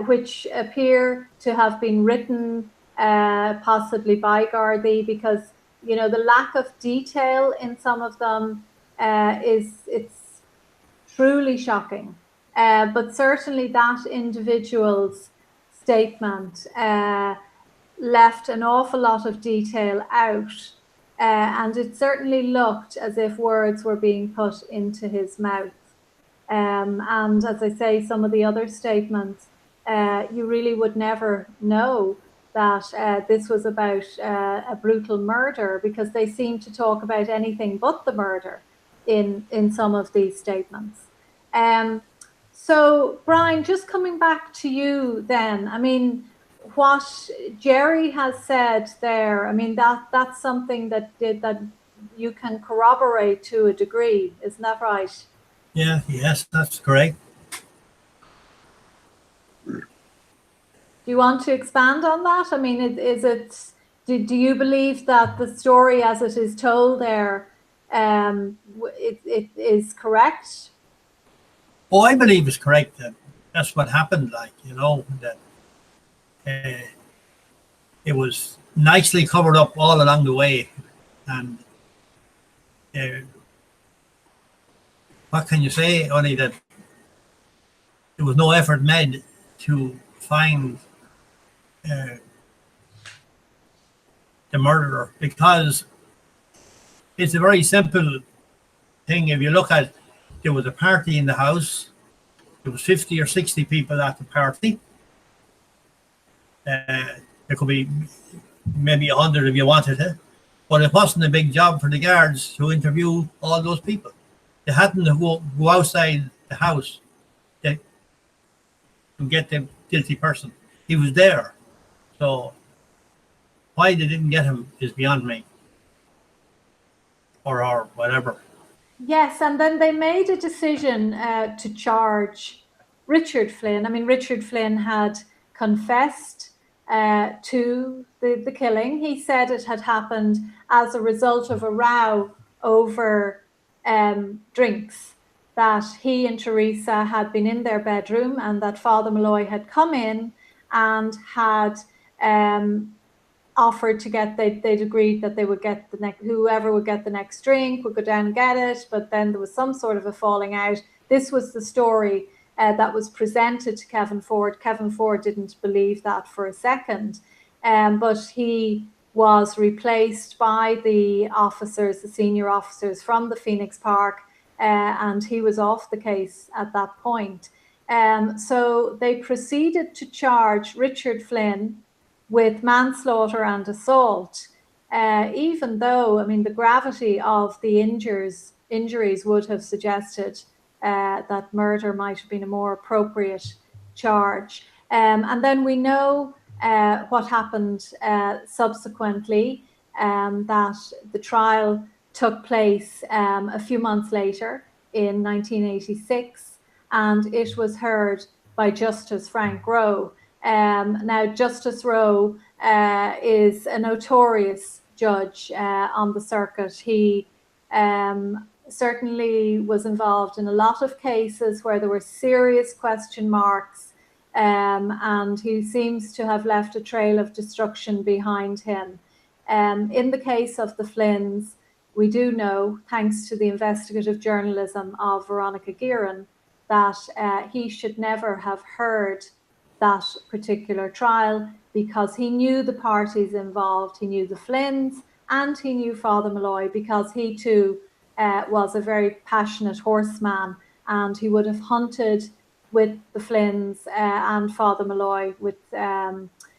which appear to have been written possibly by Gardaí, because the lack of detail in some of them it's truly shocking. But certainly that individual's statement left an awful lot of detail out, and it certainly looked as if words were being put into his mouth. And as I say, some of the other statements, you really would never know that this was about a brutal murder, because they seem to talk about anything but the murder in some of these statements. So, Brian, just coming back to you then, I mean, what Jerry has said there, I mean, that's something that you can corroborate to a degree, isn't that right? Yeah, yes, that's correct. Do you want to expand on that? I mean, do you believe that the story as it is told there, it is correct? Oh, I believe it's correct. That's what happened, that it was nicely covered up all along the way. And what can you say? Only that there was no effort made to find the murderer, because it's a very simple thing. If you look at, there was a party in the house. There was 50 or 60 people at the party. There could be maybe 100 if you wanted it, but it wasn't a big job for the guards to interview all those people. They hadn't to go outside the house to get the guilty person. He was there. So why they didn't get him is beyond me, or whatever. Yes, and then they made a decision to charge Richard Flynn. I mean, Richard Flynn had confessed to the killing. He said it had happened as a result of a row over drinks that he and Teresa had been in their bedroom and that Father Molloy had come in and had offered to get, they'd agreed that they would get the next, whoever would get the next drink would go down and get it, but then there was some sort of a falling out. This was the story that was presented to Kevin Ford. Kevin Ford didn't believe that for a second, but he was replaced by the officers, the senior officers from the Phoenix Park, and he was off the case at that point. So they proceeded to charge Richard Flynn with manslaughter and assault, even though, I mean, the gravity of the injuries would have suggested that murder might have been a more appropriate charge. And then we know what happened subsequently, that the trial took place a few months later in 1986, and it was heard by Justice Frank Roe. Now, Justice Roe is a notorious judge on the circuit. He certainly was involved in a lot of cases where there were serious question marks, and he seems to have left a trail of destruction behind him. In the case of the Flynns, we do know, thanks to the investigative journalism of Veronica Guerin, that he should never have heard that particular trial because he knew the parties involved. He knew the Flynns and he knew Father Molloy because he too was a very passionate horseman, and he would have hunted with the Flynns and Father Molloy with,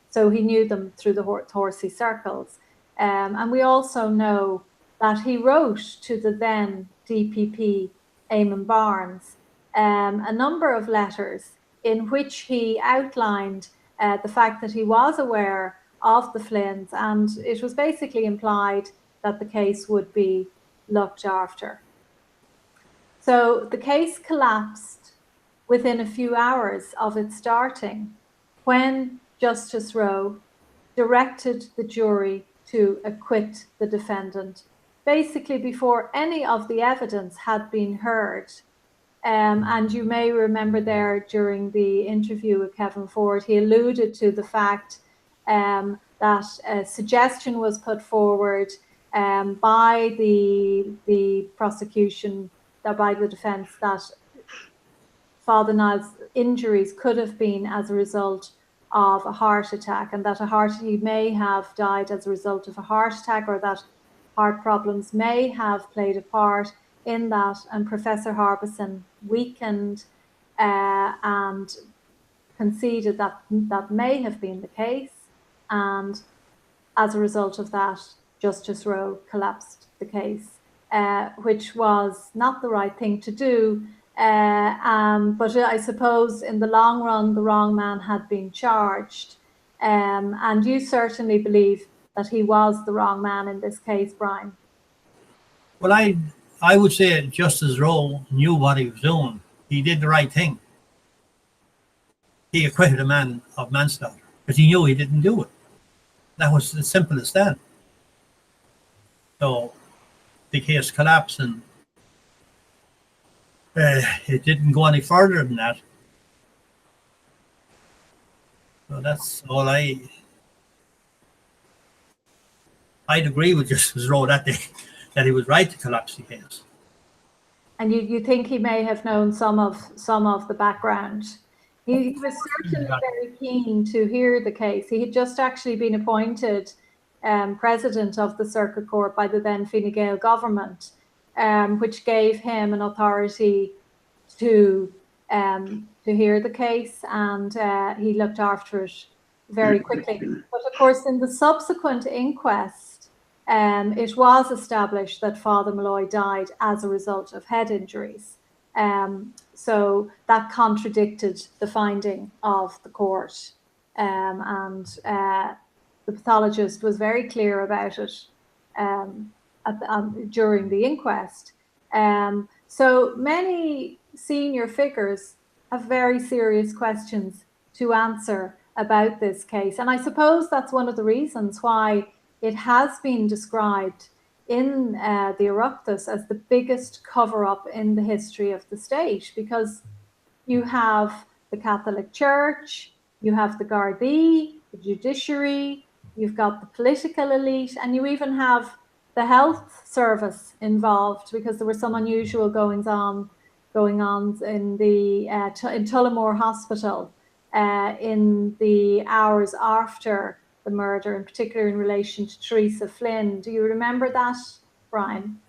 so he knew them through the horsey circles. And we also know that he wrote to the then DPP, Eamon Barnes, a number of letters in which he outlined the fact that he was aware of the Flynns, and it was basically implied that the case would be looked after. So the case collapsed within a few hours of it starting when Justice Roe directed the jury to acquit the defendant, basically before any of the evidence had been heard. And you may remember there during the interview with Kevin Ford, he alluded to the fact that a suggestion was put forward by the prosecution, by the defence, that Father Niall's injuries could have been as a result of a heart attack, and that he may have died as a result of a heart attack, or that heart problems may have played a part in that. And Professor Harbison weakened and conceded that that may have been the case, and as a result of that, Justice Roe collapsed the case, which was not the right thing to do. But I suppose in the long run, the wrong man had been charged. And you certainly believe that he was the wrong man in this case, Brian. Well, I would say Justice Roe knew what he was doing. He did the right thing. He acquitted a man of manslaughter because he knew he didn't do it. That was as simple as that. So the case collapsed, and it didn't go any further than that. So that's all I'd agree with Justice Roe that day, that he was right to collapse the case. And you think he may have known some of the background? He was certainly very keen to hear the case. He had just actually been appointed president of the Circuit Court by the then Fine Gael government, which gave him an authority to hear the case, and he looked after it very quickly. But of course, in the subsequent inquest, it was established that Father Molloy died as a result of head injuries. So that contradicted the finding of the court, and the pathologist was very clear about it during the inquest. So many senior figures have very serious questions to answer about this case. And I suppose that's one of the reasons why it has been described in the Oireachtas as the biggest cover-up in the history of the state, because you have the Catholic Church, you have the Gardaí, the judiciary, you've got the political elite, and you even have the health service involved, because there were some unusual goings on in the in Tullamore Hospital in the hours after the murder, in particular in relation to Teresa Flynn. Do you remember that, Brian?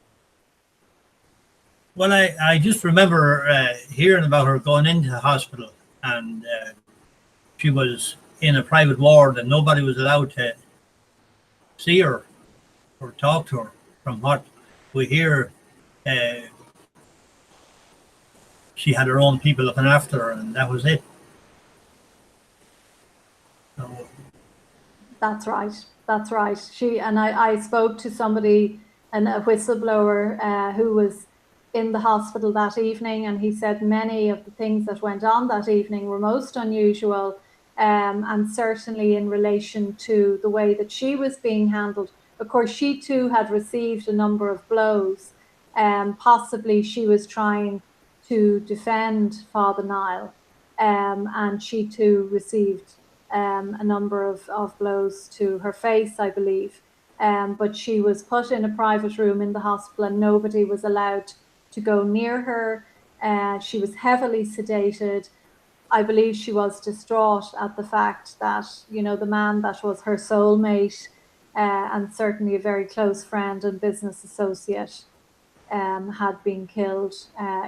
Well, I just remember hearing about her going into the hospital, and she was in a private ward and nobody was allowed to see her or talk to her. From what we hear, she had her own people looking after her, and that was it. So, that's right. That's right. I spoke to somebody, a whistleblower who was in the hospital that evening, and he said many of the things that went on that evening were most unusual, and certainly in relation to the way that she was being handled. Of course, she too had received a number of blows. Possibly she was trying to defend Father Niall, and she too received a number of blows to her face, I believe. But she was put in a private room in the hospital and nobody was allowed to go near her. She was heavily sedated. I believe she was distraught at the fact that, you know, the man that was her soulmate and certainly a very close friend and business associate had been killed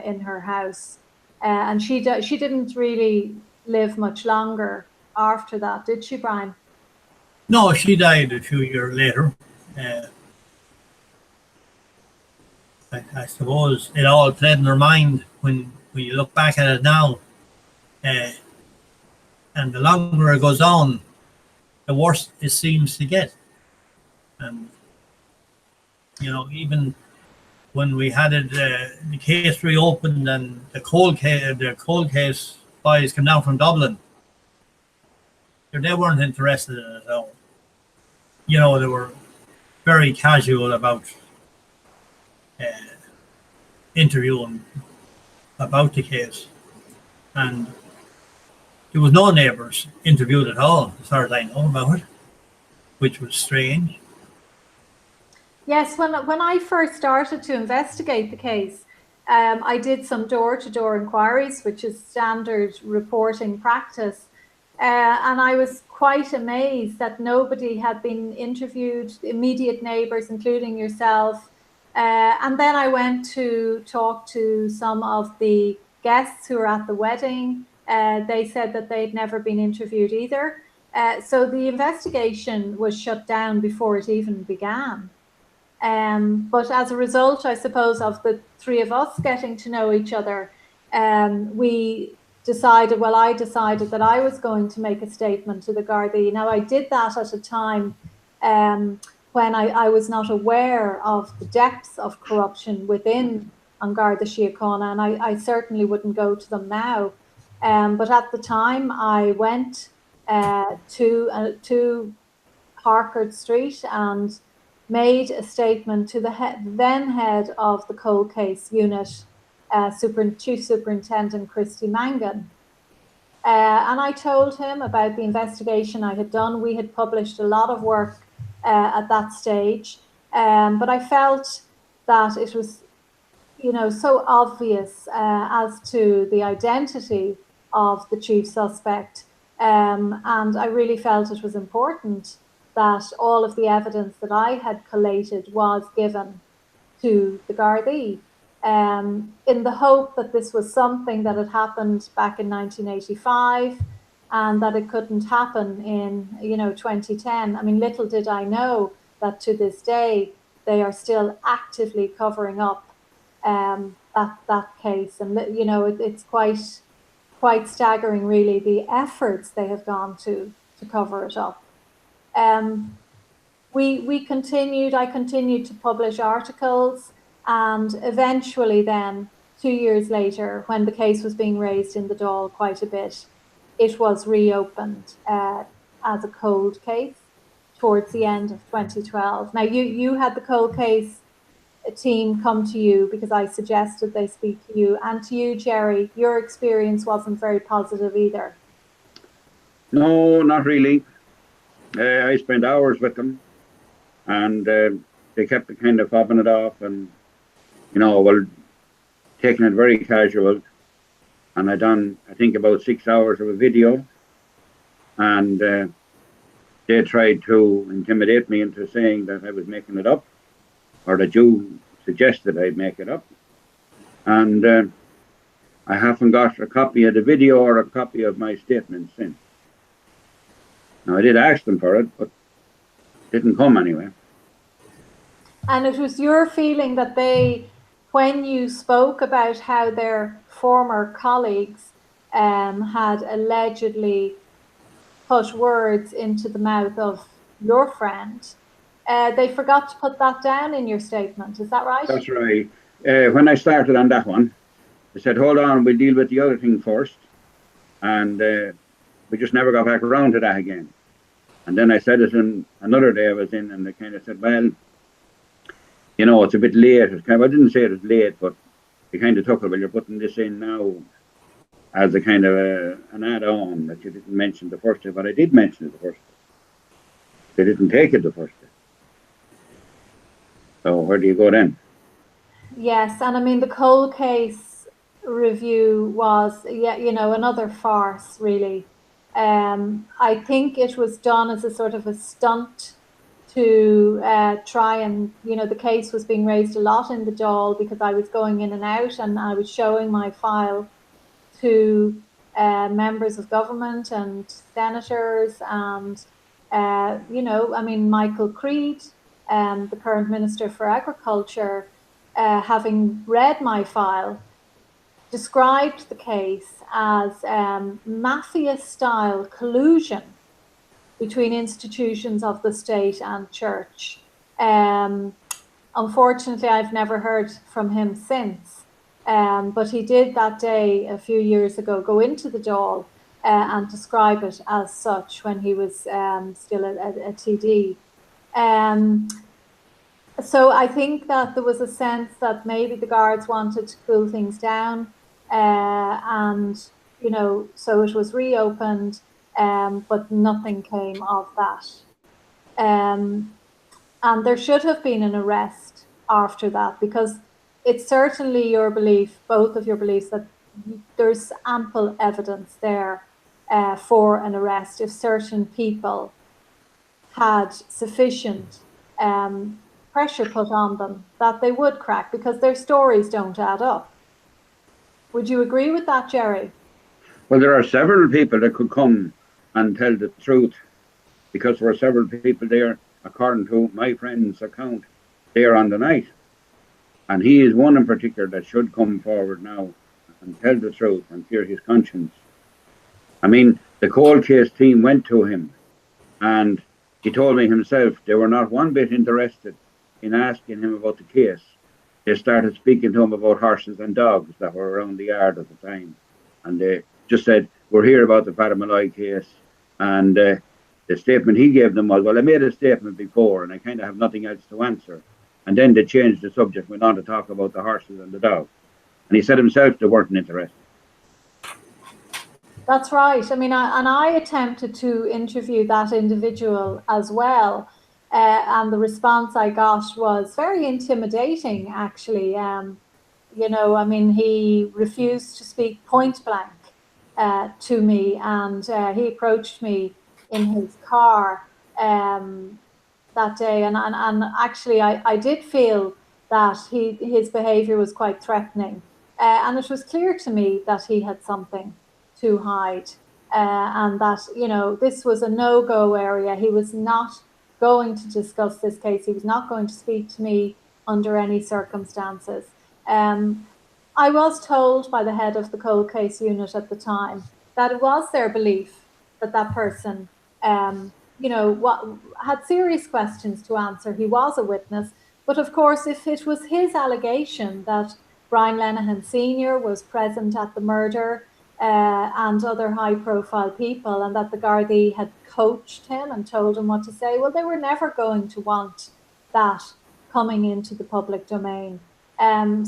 in her house. And she didn't really live much longer after that, did she, Brian? no, she died a few years later. I suppose it all played in her mind when you look back at it now. And the longer it goes on, the worse it seems to get. And, you know, even when we had it, the case reopened and the cold case boys came down from Dublin, they weren't interested in it at all. You know, they were very casual about interviewing about the case, and there was no neighbours interviewed at all, as far as I know about it, which was strange. Yes, when I first started to investigate the case, I did some door-to-door inquiries, which is standard reporting practice, and I was quite amazed that nobody had been interviewed, immediate neighbours, including yourself. And then I went to talk to some of the guests who were at the wedding. They said that they'd never been interviewed either. So the investigation was shut down before it even began. But as a result, I suppose, of the three of us getting to know each other, I decided that I was going to make a statement to the Gardaí. Now, I did that at a time when I was not aware of the depths of corruption within An Garda Síochána, and I certainly wouldn't go to them now. But at the time, I went to Harcourt Street and made a statement to the then head of the cold case unit, Chief Superintendent Christy Mangan. And I told him about the investigation I had done. We had published a lot of work at that stage, but I felt that it was, you know, so obvious as to the identity of the chief suspect, and I really felt it was important that all of the evidence that I had collated was given to the Gardaí, in the hope that this was something that had happened back in 1985 and that it couldn't happen in, you know, 2010. I mean, little did I know that to this day they are still actively covering up that case, and you know, it's quite staggering, really, the efforts they have gone to cover it up. I continued to publish articles, and eventually then, 2 years later, when the case was being raised in the Dáil quite a bit, it was reopened as a cold case towards the end of 2012. Now, you had the cold case team come to you because I suggested they speak to you? And to you, Jerry, your experience wasn't very positive either. No, not really. I spent hours with them, and they kept kind of fobbing it off, and well, taking it very casual. And I done, I think, about 6 hours of a video, and they tried to intimidate me into saying that I was making it up, or that you suggested I'd make it up. And I haven't got a copy of the video or a copy of my statement since. Now, I did ask them for it, but it didn't come anyway. And it was your feeling that they, when you spoke about how their former colleagues had allegedly put words into the mouth of your friend, they forgot to put that down in your statement. Is that right? That's right. When I started on that one, they said, hold on, we'll deal with the other thing first. And we just never got back around to that again. And then I said it in another day I was in, and they kind of said, well, it's a bit late. I didn't say it was late, but they kind of took it, well, you're putting this in now as a kind of an add-on that you didn't mention the first day, but I did mention it the first day. They didn't take it the first day. So where do you go then? Yes, and I mean, the cold case review was, another farce, really. I think it was done as a sort of a stunt to try and, the case was being raised a lot in the Dáil because I was going in and out, and I was showing my file to members of government and senators, and, Michael Creed, the current Minister for Agriculture, having read my file, described the case as mafia-style collusion between institutions of the state and church. Unfortunately, I've never heard from him since, but he did that day a few years ago go into the Dáil and describe it as such when he was still a TD. So I think that there was a sense that maybe the guards wanted to cool things down, and so it was reopened, but nothing came of that. And there should have been an arrest after that, because it's certainly your belief, both of your beliefs, that there's ample evidence there for an arrest if certain people had sufficient pressure put on them that they would crack, because their stories don't add up. Would you agree with that, Jerry? Well, there are several people that could come and tell the truth, because there are several people there, according to my friend's account, there on the night. And he is one in particular that should come forward now and tell the truth and clear his conscience. I mean, the cold case team went to him, and he told me himself they were not one bit interested in asking him about the case. They started speaking to him about horses and dogs that were around the yard at the time. And they just said, we're here about the Fr Molloy case. And the statement he gave them was, well, I made a statement before and I kind of have nothing else to answer. And then they changed the subject, went on to talk about the horses and the dogs. And he said himself they weren't interested. That's right. I mean, I attempted to interview that individual as well. And the response I got was very intimidating, actually. He refused to speak point blank to me, and he approached me in his car that day. And actually, I did feel that his behavior was quite threatening. And it was clear to me that he had something to hide, and that, this was a no-go area. He was not going to discuss this case. He was not going to speak to me under any circumstances. I was told by the head of the cold case unit at the time that it was their belief that that person, had serious questions to answer. He was a witness, but of course, if it was his allegation that Brian Lenihan Sr. was present at the murder and other high-profile people, and that the Gardaí had coached him and told him what to say, well, they were never going to want that coming into the public domain.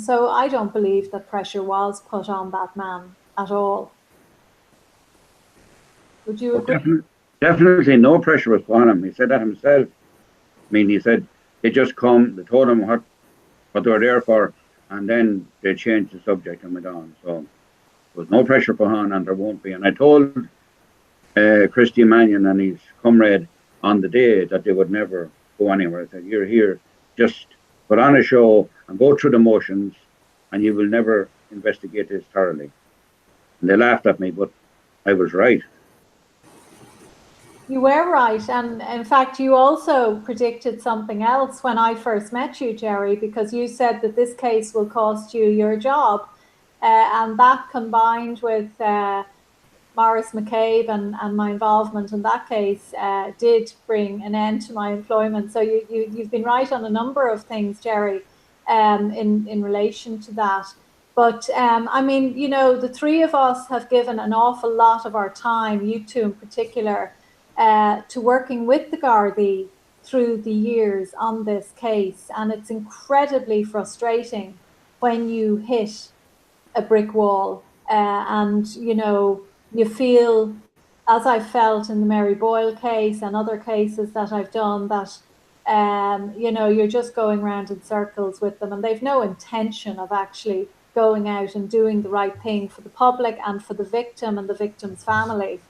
So I don't believe that pressure was put on that man at all. Would you agree? Definitely no pressure was put on him. He said that himself. I mean, he said they just come, they told him what they were there for, and then they changed the subject and went on. So there was no pressure put on, and there won't be. And I told Christy Mannion and his comrade on the day that they would never go anywhere. I said, "You're here, just put on a show and go through the motions, and you will never investigate this thoroughly." And they laughed at me, but I was right. You were right. And in fact, you also predicted something else when I first met you, Jerry, because you said that this case will cost you your job. And that combined with Maurice McCabe and my involvement in that case did bring an end to my employment. So you've been right on a number of things, Jerry, in relation to that. But I mean, you know, the three of us have given an awful lot of our time, you two in particular, to working with the Gardaí through the years on this case. And it's incredibly frustrating when you hit a brick wall and, you know, you feel, as I felt in the Mary Boyle case and other cases that I've done, that, you know, you're just going around in circles with them and they've no intention of actually going out and doing the right thing for the public and for the victim and the victim's family.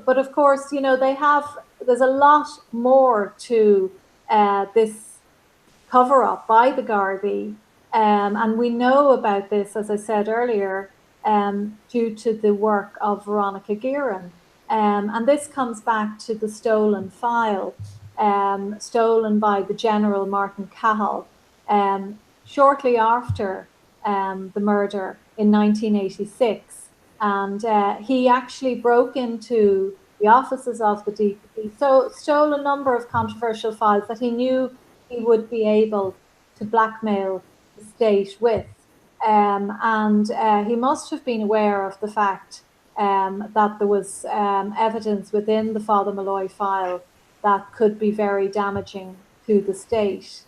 But of course, you know, there's a lot more to this cover up by the Gardaí. And we know about this, as I said earlier, due to the work of Veronica Guerin. And this comes back to the stolen file, stolen by the General Martin Cahill, shortly after the murder in 1986. And he actually broke into the offices of the DPP, so stole a number of controversial files that he knew he would be able to blackmail the state with. And he must have been aware of the fact that there was evidence within the Father Molloy file that could be very damaging to the state.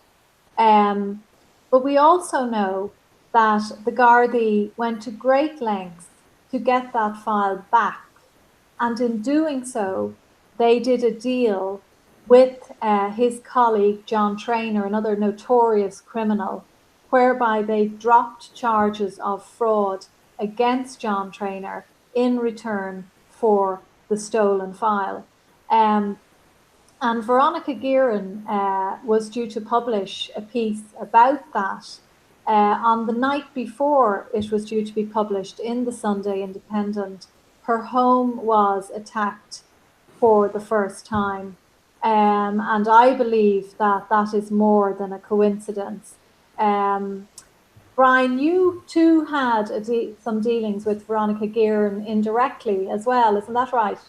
But we also know that the Gardaí went to great lengths to get that file back. And in doing so, they did a deal with his colleague, John Traynor, another notorious criminal, whereby they dropped charges of fraud against John Traynor in return for the stolen file. And Veronica Guerin was due to publish a piece about that on the night before it was due to be published in the Sunday Independent. Her home was attacked for the first time. And I believe that that is more than a coincidence. Brian, you too had some dealings with Veronica Guerin indirectly as well, isn't that right?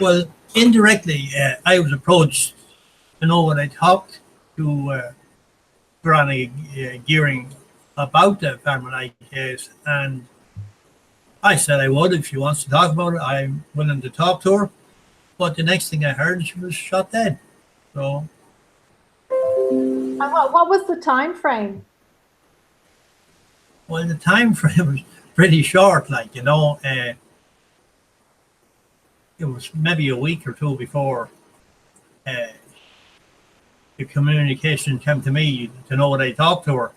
Well, indirectly, I was approached to know when I talked to Veronica Guerin about the Farmer case, and I said I would if she wants to talk about it. I'm willing to talk to her. But the next thing I heard, she was shot dead. So. And what was the time frame? Well, the time frame was pretty short, like, you know. It was maybe a week or two before the communication came to me to know that I talked to her.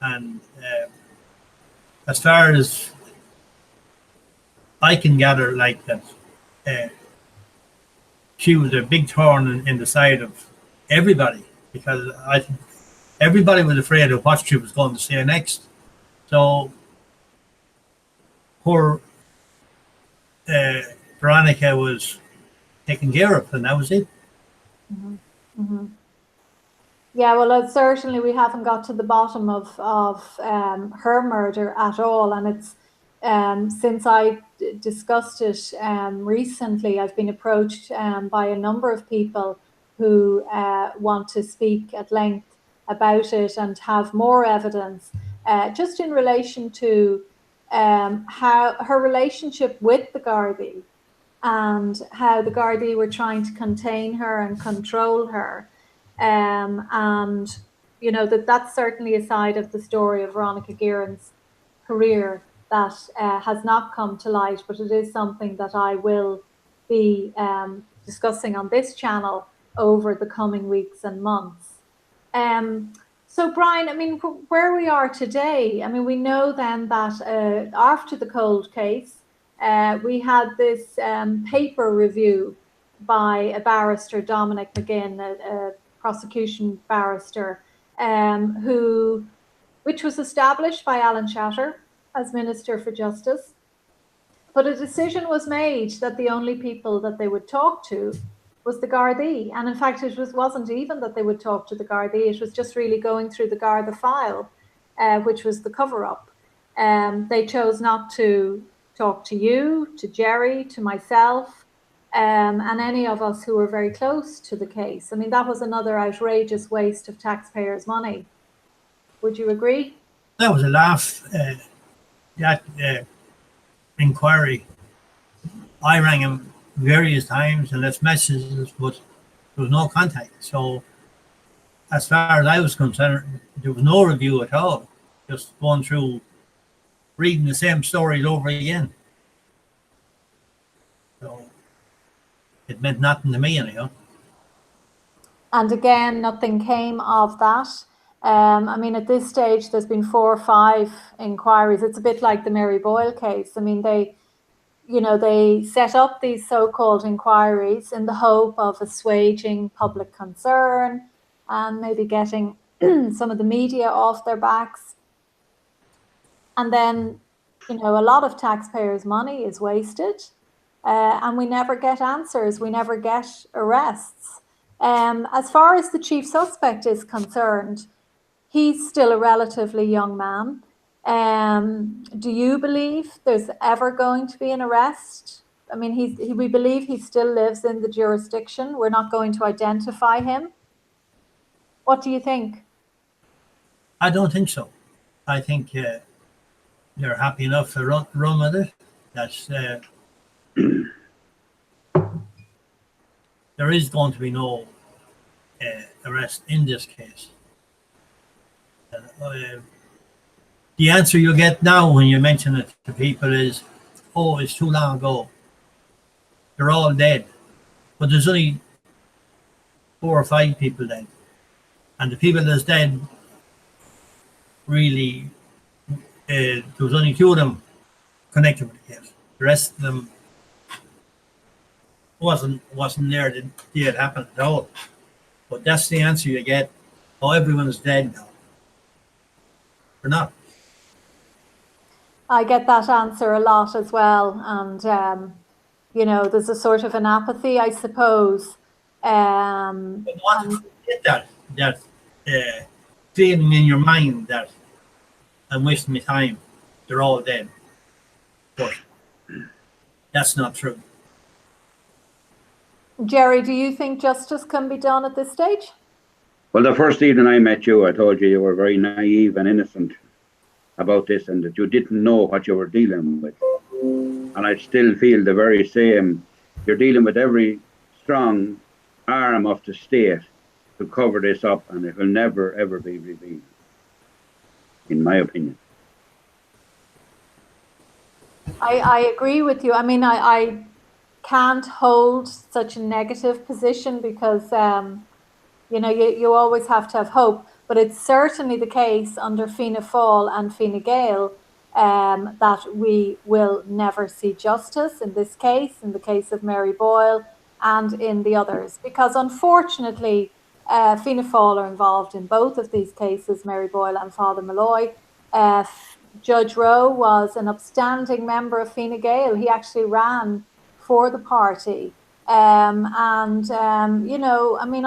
And as far as I can gather, like that, she was a big thorn in the side of everybody, because I think everybody was afraid of what she was going to say next. So her Veronica was taken care of, and that was it. Mm-hmm. Mm-hmm. Yeah, well, certainly we haven't got to the bottom of her murder at all, and it's since I discussed it recently, I've been approached by a number of people who want to speak at length about it and have more evidence, just in relation to how her relationship with the Gardaí and how the Gardaí were trying to contain her and control her. And you know, that's certainly a side of the story of Veronica Guerin's career that has not come to light, but it is something that I will be discussing on this channel over the coming weeks and months. So Brian, I mean, where we are today, I mean, we know then that after the cold case, we had this paper review by a barrister, Dominic McGinn, a prosecution barrister, which was established by Alan Shatter as Minister for Justice. But a decision was made that the only people that they would talk to was the Gardaí. And in fact, wasn't even that they would talk to the Gardaí, it was just really going through the Garda file, which was the cover-up. They chose not to talk to you, to Jerry, to myself, and any of us who were very close to the case. I mean, that was another outrageous waste of taxpayers' money. Would you agree? That was a laugh. That inquiry, I rang him various times and left messages, but there was no contact. So as far as I was concerned, there was no review at all. Just going through, reading the same stories over again. So it meant nothing to me anyhow. And again, nothing came of that. I mean, at this stage, there's been 4 or 5 inquiries. It's a bit like the Mary Boyle case. I mean, they set up these so-called inquiries in the hope of assuaging public concern and maybe getting some of the media off their backs. And then, a lot of taxpayers' money is wasted, and we never get answers. We never get arrests. As far as the chief suspect is concerned, he's still a relatively young man. Do you believe there's ever going to be an arrest? I mean, we believe he still lives in the jurisdiction. We're not going to identify him. What do you think? I don't think so. I think they're happy enough to run with it. That's there is going to be no arrest in this case. The answer you get now when you mention it to people is, oh, it's too long ago. They're all dead. But there's only 4 or 5 people dead. And the people that's dead, really, there was only 2 of them connected with the case. The rest of them wasn't there the day it happened at all. But that's the answer you get. Oh, everyone's dead now. They're not. I get that answer a lot as well. And, there's a sort of an apathy, I suppose. But what if you get that feeling in your mind that I'm wasting my time, they're all dead. But that's not true. Jerry, do you think justice can be done at this stage? Well, the first evening I met you, I told you were very naive and innocent about this and that you didn't know what you were dealing with. And I still feel the very same. You're dealing with every strong arm of the state to cover this up, and it will never, ever be revealed, in my opinion. I agree with you. I mean, I can't hold such a negative position because, you always have to have hope. But it's certainly the case under Fianna Fáil and Fine Gael that we will never see justice in this case, in the case of Mary Boyle and in the others. Because unfortunately, Fianna Fáil are involved in both of these cases, Mary Boyle and Father Molloy. Judge Rowe was an upstanding member of Fine Gael. He actually ran for the party.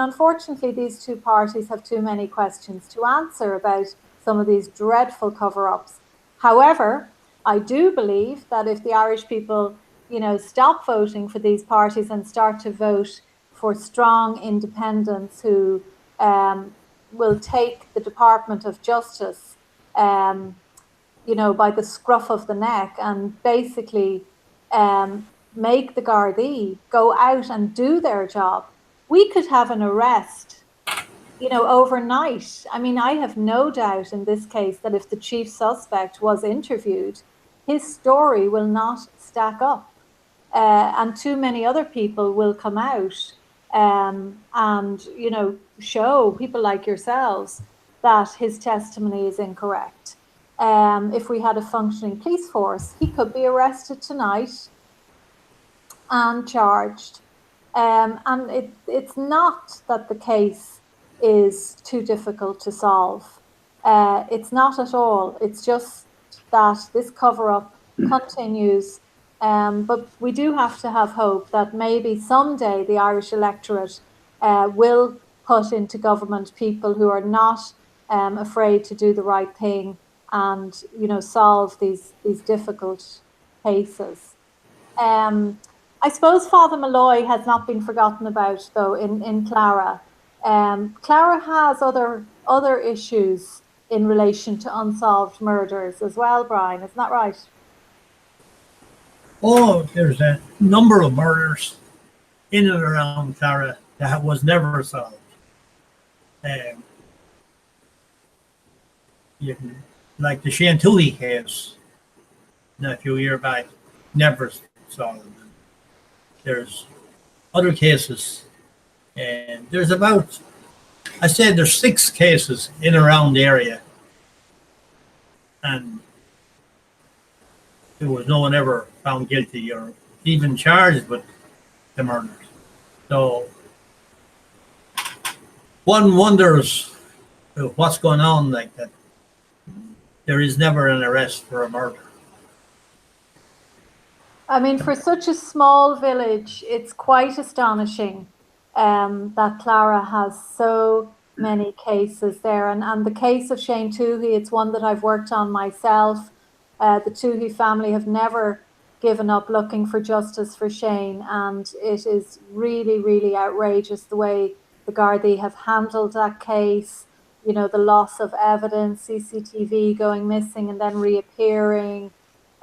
Unfortunately, these 2 parties have too many questions to answer about some of these dreadful cover-ups. However, I do believe that if the Irish people, stop voting for these parties and start to vote for strong independents who will take the Department of Justice, by the scruff of the neck and basically make the Gardaí go out and do their job, we could have an arrest overnight. I mean, I have no doubt in this case that if the chief suspect was interviewed, his story will not stack up. And too many other people will come out and, show people like yourselves that his testimony is incorrect. If we had a functioning police force, he could be arrested tonight and charged. And it's not that the case is too difficult to solve. It's not at all. It's just that this cover-up continues. But we do have to have hope that maybe someday the Irish electorate will put into government people who are not afraid to do the right thing and solve these difficult cases. I suppose Father Molloy has not been forgotten about, though, in Clara. Clara has other issues in relation to unsolved murders as well, Brian, isn't that right? Oh, there's a number of murders in and around Clara that was never solved. Like the Shane Toohey case a few years back, never solved. There's other cases, and there's there's 6 cases in and around the area, and there was no one ever found guilty or even charged with the murders. So one wonders what's going on like that. There is never an arrest for a murder. I mean, for such a small village, it's quite astonishing that Clara has so many cases there. And the case of Shane Toohey, it's one that I've worked on myself. The Toohey family have never given up looking for justice for Shane. And it is really, really outrageous the way the Gardaí have handled that case. The loss of evidence, CCTV going missing and then reappearing.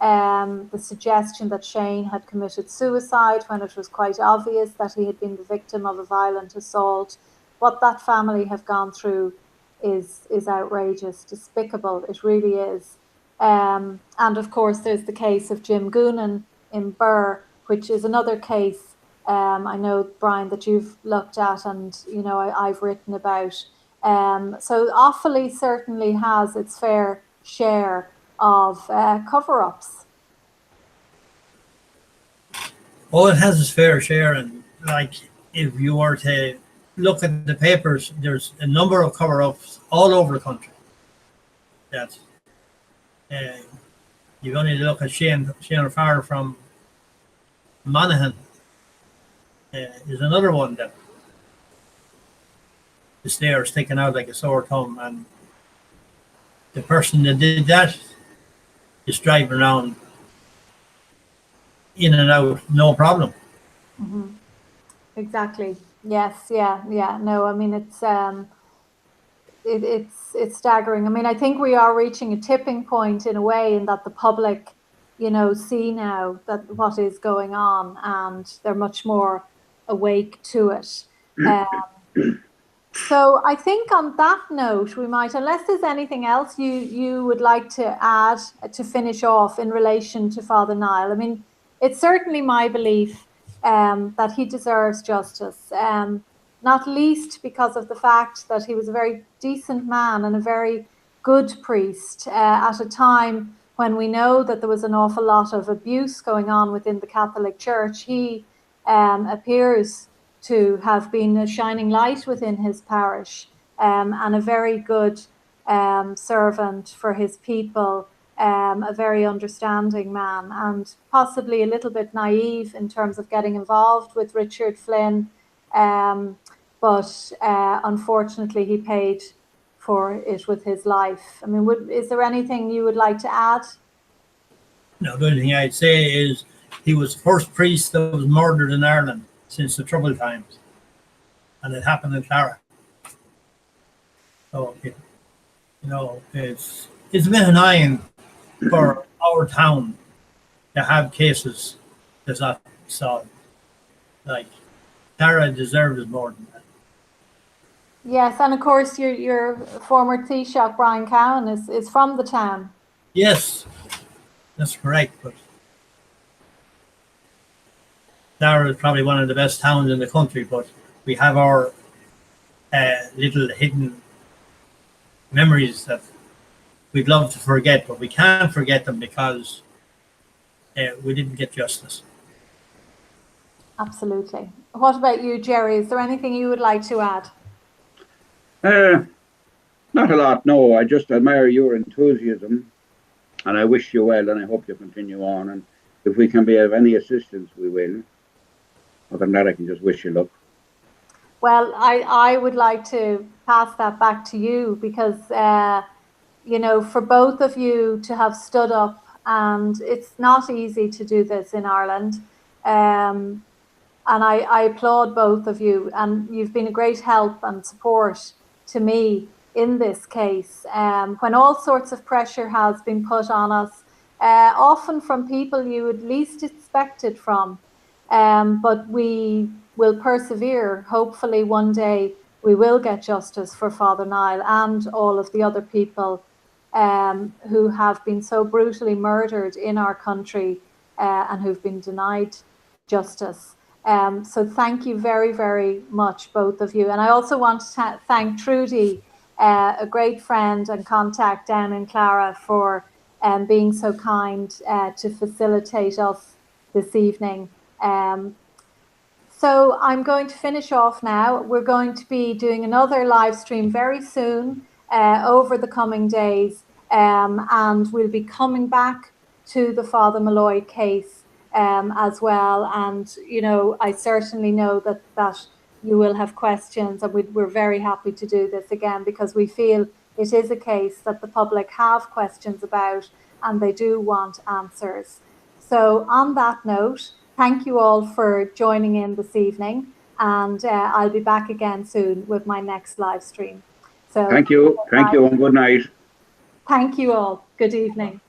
The suggestion that Shane had committed suicide when it was quite obvious that he had been the victim of a violent assault. What that family have gone through is outrageous, despicable. It really is. And of course, there's the case of Jim Goonan in Birr, which is another case I know, Brian, that you've looked at and I've written about. So Offaly certainly has its fair share of cover-ups. Oh, it has its fair share, and like if you were to look at the papers, there's a number of cover-ups all over the country. That you only look at Shane O'Farrell from Monaghan is another one that is there sticking out like a sore thumb, and the person that did that is driving around in and out, no problem. Mm-hmm. Exactly. Yes. Yeah. No, I mean, it's staggering. I mean, I think we are reaching a tipping point in a way in that the public, see now that what is going on and they're much more awake to it. So I think on that note, we might, unless there's anything else you would like to add to finish off in relation to Father Niall. I mean, it's certainly my belief that he deserves justice, not least because of the fact that he was a very decent man and a very good priest at a time when we know that there was an awful lot of abuse going on within the Catholic Church. He appears to have been a shining light within his parish and a very good servant for his people, a very understanding man, and possibly a little bit naive in terms of getting involved with Richard Flynn. But unfortunately, he paid for it with his life. I mean, is there anything you would like to add? No, the only thing I'd say is he was the first priest that was murdered in Ireland since the Troubled times, and it happened in Clara. So, it's a bit annoying for our town to have cases that's not solved. Like, Clara deserves more than that. Yes, and of course your former Taoiseach Brian Cowan is from the town. Yes, that's correct. But Dara is probably one of the best towns in the country, but we have our little hidden memories that we'd love to forget, but we can't forget them because we didn't get justice. Absolutely. What about you, Jerry? Is there anything you would like to add? Not a lot, no. I just admire your enthusiasm, and I wish you well, and I hope you continue on. And if we can be of any assistance, we will. Other than that, I can just wish you luck. Well, I would like to pass that back to you because, you know, for both of you to have stood up, and it's not easy to do this in Ireland. And I applaud both of you, and you've been a great help and support to me in this case. When all sorts of pressure has been put on us, often from people you would least expect it from. But we will persevere. Hopefully one day we will get justice for Father Niall and all of the other people who have been so brutally murdered in our country and who've been denied justice. So thank you very, very much, both of you. And I also want to thank Trudy, a great friend and contact down in Clara, for being so kind to facilitate us this evening. So I'm going to finish off now. We're going to be doing another live stream very soon over the coming days, and we'll be coming back to the Father Molloy case as well. And, you know, I certainly know that you will have questions, and we're very happy to do this again because we feel it is a case that the public have questions about and they do want answers. So on that note, thank you all for joining in this evening, and I'll be back again soon with my next live stream. So thank you, and good night. Thank you all. Good evening.